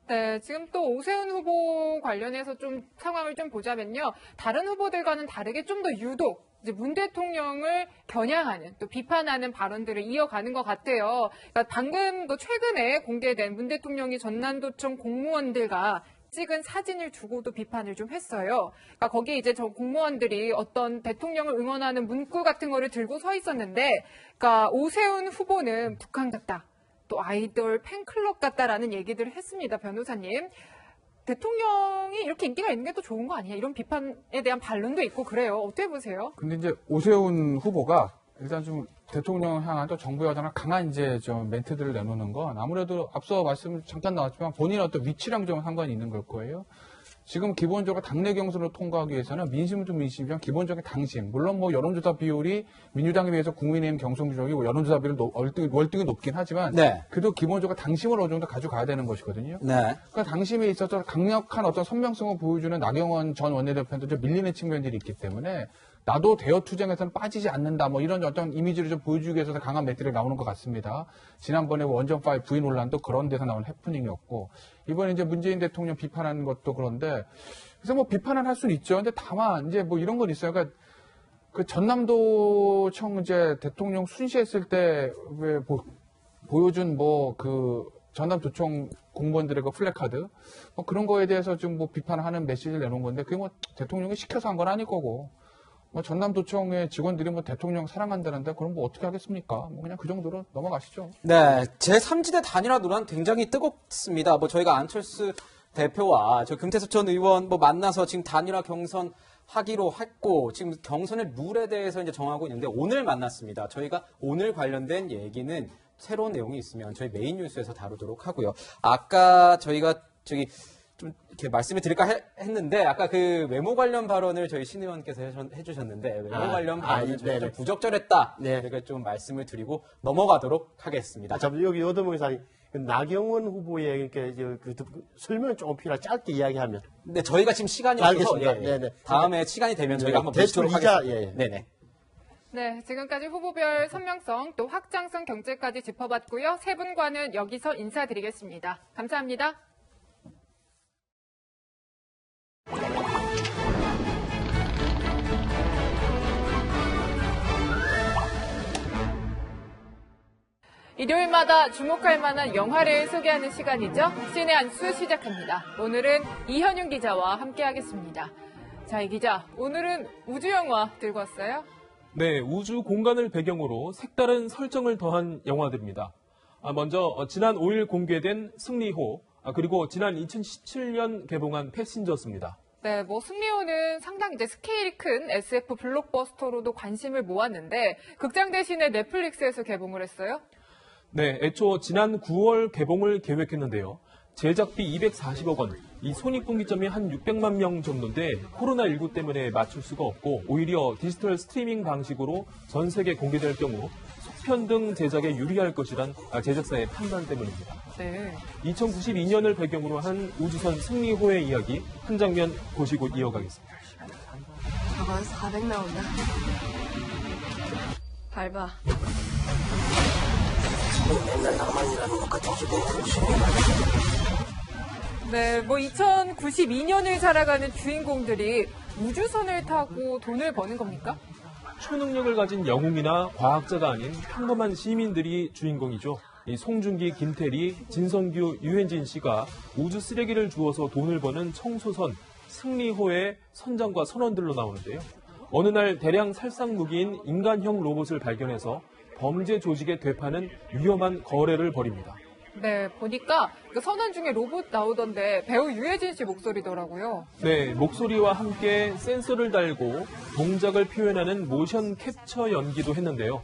네, 지금 또 오세훈 후보 관련해서 좀 상황을 좀 보자면요. 다른 후보들과는 다르게 좀 더 유독 이제 문 대통령을 겨냥하는 또 비판하는 발언들을 이어가는 것 같아요. 그러니까 방금 또 최근에 공개된 문 대통령이 전남도청 공무원들과 찍은 사진을 두고도 비판을 좀 했어요. 그러니까 거기에 이제 저 공무원들이 어떤 대통령을 응원하는 문구 같은 거를 들고 서 있었는데, 그러니까 오세훈 후보는 북한 같다, 또 아이돌 팬클럽 같다라는 얘기들을 했습니다. 변호사님. 대통령이 이렇게 인기가 있는 게 또 좋은 거 아니에요? 이런 비판에 대한 반론도 있고 그래요. 어떻게 보세요? 근데 이제 오세훈 후보가 일단 좀 대통령 향한 또 정부 여당을 강한 이제 좀 멘트들을 내놓는 건 아무래도 앞서 말씀 잠깐 나왔지만 본인의 어떤 위치랑 좀 상관이 있는 걸 거예요. 지금 기본적으로 당내 경선을 통과하기 위해서는 민심도 민심이지만 기본적인 당심, 물론 뭐 여론조사 비율이 민주당에 비해서 국민의힘 경선 주적이 여론조사 비율 월등히 높긴 하지만 네. 그래도 기본적으로 당심을 어느 정도 가져가야 되는 것이거든요. 네. 그러니까 당심에 있어서 강력한 어떤 선명성을 보여주는 나경원 전 원내대표한테 좀 밀리는 측면들이 있기 때문에 나도 대여 투쟁에서는 빠지지 않는다, 뭐 이런 어떤 이미지를 좀 보여주기 위해서 강한 멘트를 나오는 것 같습니다. 지난번에 원전5 부인 논란도 그런 데서 나온 해프닝이었고, 이번에 이제 문재인 대통령 비판하는 것도 그런데, 그래서 뭐 비판은 할 수는 있죠. 근데 다만 이제 뭐 이런 건 있어요. 그러니까 그 전남도청 이제 대통령 순시했을 때 왜 보여준 뭐 그 전남도청 공무원들의 그 플래카드, 뭐 그런 거에 대해서 좀 뭐 비판하는 메시지를 내놓은 건데, 그게 뭐 대통령이 시켜서 한 건 아닐 거고. 뭐 전남도청의 직원들이 뭐 대통령 사랑한다는데 그럼 뭐 어떻게 하겠습니까? 뭐 그냥 그 정도로 넘어가시죠. 네, 제3지대 단일화 논란 굉장히 뜨겁습니다. 뭐 저희가 안철수 대표와 저 금태섭 전 의원 뭐 만나서 지금 단일화 경선 하기로 했고 지금 경선의 룰에 대해서 이제 정하고 있는데 오늘 만났습니다. 저희가 오늘 관련된 얘기는 새로운 내용이 있으면 저희 메인 뉴스에서 다루도록 하고요. 아까 저희가 좀 이렇게 말씀을 드릴까 했는데 아까 그 외모 관련 발언을 저희 신 의원께서 해주셨는데 외모 관련 발언이 좀 부적절했다. 네. 저희가 좀 말씀을 드리고 넘어가도록 하겠습니다. 여기 어떤 사람이 나경원 후보의 그 설명 조금 필요할 짧게 이야기하면. 네, 저희가 지금 시간이 없어서 다음에 시간이 되면 저희가 한번 모시도록 하겠습니다. 네네. 네, 지금까지 후보별 선명성 또 확장성 경제까지 짚어봤고요. 세 분과는 여기서 인사드리겠습니다. 감사합니다. 일요일마다 주목할 만한 영화를 소개하는 시간이죠. 신의 한 수 시작합니다. 오늘은 이현윤 기자와 함께하겠습니다. 자, 이 기자, 오늘은 우주 영화 들고 왔어요? 네, 우주 공간을 배경으로 색다른 설정을 더한 영화들입니다. 먼저 지난 5일 공개된 승리호, 그리고 지난 2017년 개봉한 패신저스입니다. 네, 뭐 승리호는 상당히 이제 스케일이 큰 SF 블록버스터로도 관심을 모았는데 극장 대신에 넷플릭스에서 개봉을 했어요? 네, 애초 지난 9월 개봉을 계획했는데요. 제작비 240억 원, 이 손익분기점이 한 600만 명 정도인데 코로나19 때문에 맞출 수가 없고 오히려 디지털 스트리밍 방식으로 전 세계 공개될 경우 속편등 제작에 유리할 것이란 제작사의 판단 때문입니다. 네. 2092년을 배경으로 한 우주선 승리호의 이야기 한 장면 보시고 이어가겠습니다. 저거 400 나온다. 밟아. 맨날 나만 일하는 것 같은 기분이 네, 뭐 2092년을 살아가는 주인공들이 우주선을 타고 돈을 버는 겁니까? 초능력을 가진 영웅이나 과학자가 아닌 평범한 시민들이 주인공이죠. 이 송중기, 김태리, 진성규, 유현진 씨가 우주 쓰레기를 주워서 돈을 버는 청소선 승리호의 선장과 선원들로 나오는데요. 어느 날 대량 살상 무기인 인간형 로봇을 발견해서 범죄 조직에 되파는 위험한 거래를 벌입니다. 네, 보니까 그 선원 중에 로봇 나오던데 배우 유해진 씨 목소리더라고요. 네, 목소리와 함께 센서를 달고 동작을 표현하는 모션 캡처 연기도 했는데요.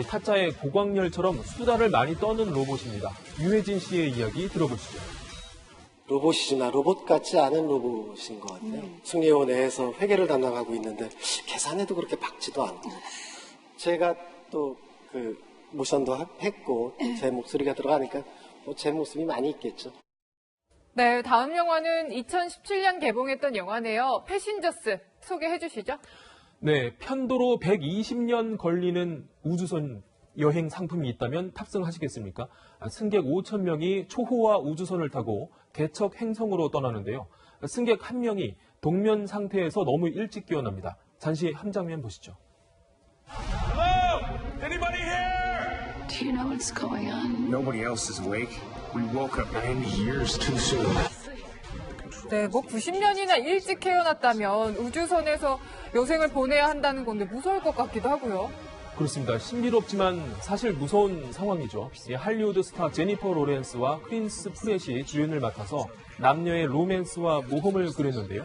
타짜의 고광렬처럼 수다를 많이 떠는 로봇입니다. 유해진 씨의 이야기 들어보시죠. 로봇이지만 로봇 같지 않은 로봇인 것 같아요. 승리호 내에서 회계를 담당하고 있는데 계산해도 그렇게 박지도 않고 제가 또 그 모션도 했고 제 목소리가 들어가니까 뭐 제 모습이 많이 있겠죠. 네, 다음 영화는 2017년 개봉했던 영화네요. 패신저스 소개해 주시죠. 네, 편도로 120년 걸리는 우주선 여행 상품이 있다면 탑승하시겠습니까? 승객 5천 명이 초호화 우주선을 타고 개척 행성으로 떠나는데요. 승객 한 명이 동면 상태에서 너무 일찍 깨어납니다. 잠시 한 장면 보시죠. Hello? Anybody here? Do you know what's going on? Nobody else is awake. We woke up 90 years too soon. 네, 뭐 90년이나 일찍 태어났다면 우주선에서 여생을 보내야 한다는 건데 무서울 것 같기도 하고요. 그렇습니다. 신비롭지만 사실 무서운 상황이죠. 할리우드 스타 제니퍼 로렌스와 크리스 프렛이 주연을 맡아서 남녀의 로맨스와 모험을 그렸는데요.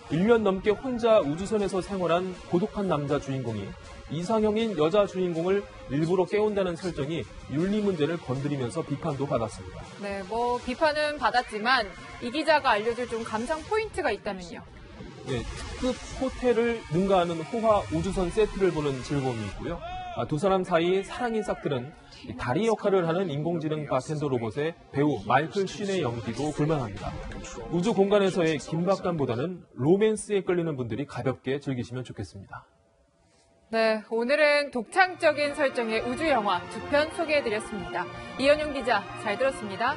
1년 넘게 혼자 우주선에서 생활한 고독한 남자 주인공이 이상형인 여자 주인공을 일부러 깨운다는 설정이 윤리 문제를 건드리면서 비판도 받았습니다. 네, 뭐 비판은 받았지만 이 기자가 알려줄 좀 감상 포인트가 있다면요. 네, 특급 호텔을 능가하는 호화 우주선 세트를 보는 즐거움이 있고요. 두 사람 사이 사랑이 싹트는 다리 역할을 하는 인공지능 바텐더 로봇의 배우 마이클 쉰의 연기도 볼만합니다. 우주 공간에서의 긴박감보다는 로맨스에 끌리는 분들이 가볍게 즐기시면 좋겠습니다. 네, 오늘은 독창적인 설정의 우주 영화 2편 소개해드렸습니다. 이현용 기자, 잘 들었습니다.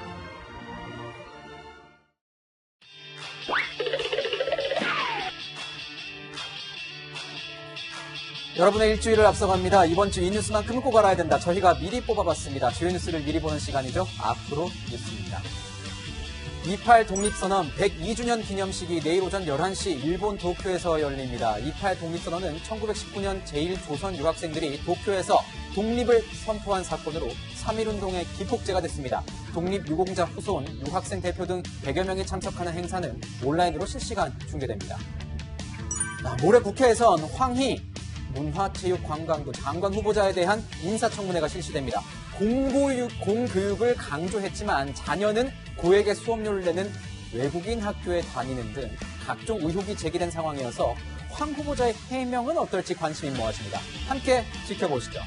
여러분의 일주일을 앞서갑니다. 이번 주 이 뉴스만큼은 꼭 알아야 된다. 저희가 미리 뽑아봤습니다. 주요 뉴스를 미리 보는 시간이죠. 앞으로 뉴스입니다. 28 독립선언 102주년 기념식이 내일 오전 11시 일본 도쿄에서 열립니다. 28 독립선언은 1919년 제1조선 유학생들이 도쿄에서 독립을 선포한 사건으로 3.1운동의 기폭제가 됐습니다. 독립유공자 후손, 유학생 대표 등 100여 명이 참석하는 행사는 온라인으로 실시간 중계됩니다. 모레 국회에선 황희 문화체육관광부 장관 후보자에 대한 인사청문회가 실시됩니다. 공교육을 강조했지만 자녀는 고액의 수업료를 내는 외국인 학교에 다니는 등 각종 의혹이 제기된 상황이어서 황 후보자의 해명은 어떨지 관심이 모아집니다. 함께 지켜보시죠.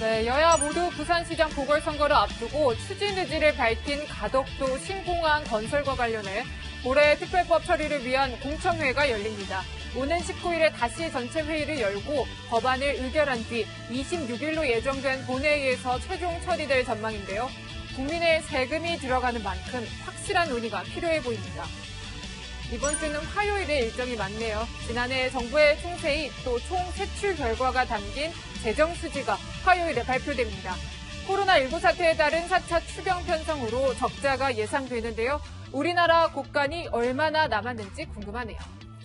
네, 여야 모두 부산시장 보궐선거를 앞두고 추진 의지를 밝힌 가덕도 신공항 건설과 관련해 올해 특별법 처리를 위한 공청회가 열립니다. 오는 19일에 다시 전체 회의를 열고 법안을 의결한 뒤 26일로 예정된 본회의에서 최종 처리될 전망인데요. 국민의 세금이 들어가는 만큼 확실한 논의가 필요해 보입니다. 이번 주는 화요일에 일정이 많네요. 지난해 정부의 총세입 또 총 세출 결과가 담긴 재정 수지가 화요일에 발표됩니다. 코로나19 사태에 따른 4차 추경 편성으로 적자가 예상되는데요. 우리나라 국간이 얼마나 남았는지 궁금하네요.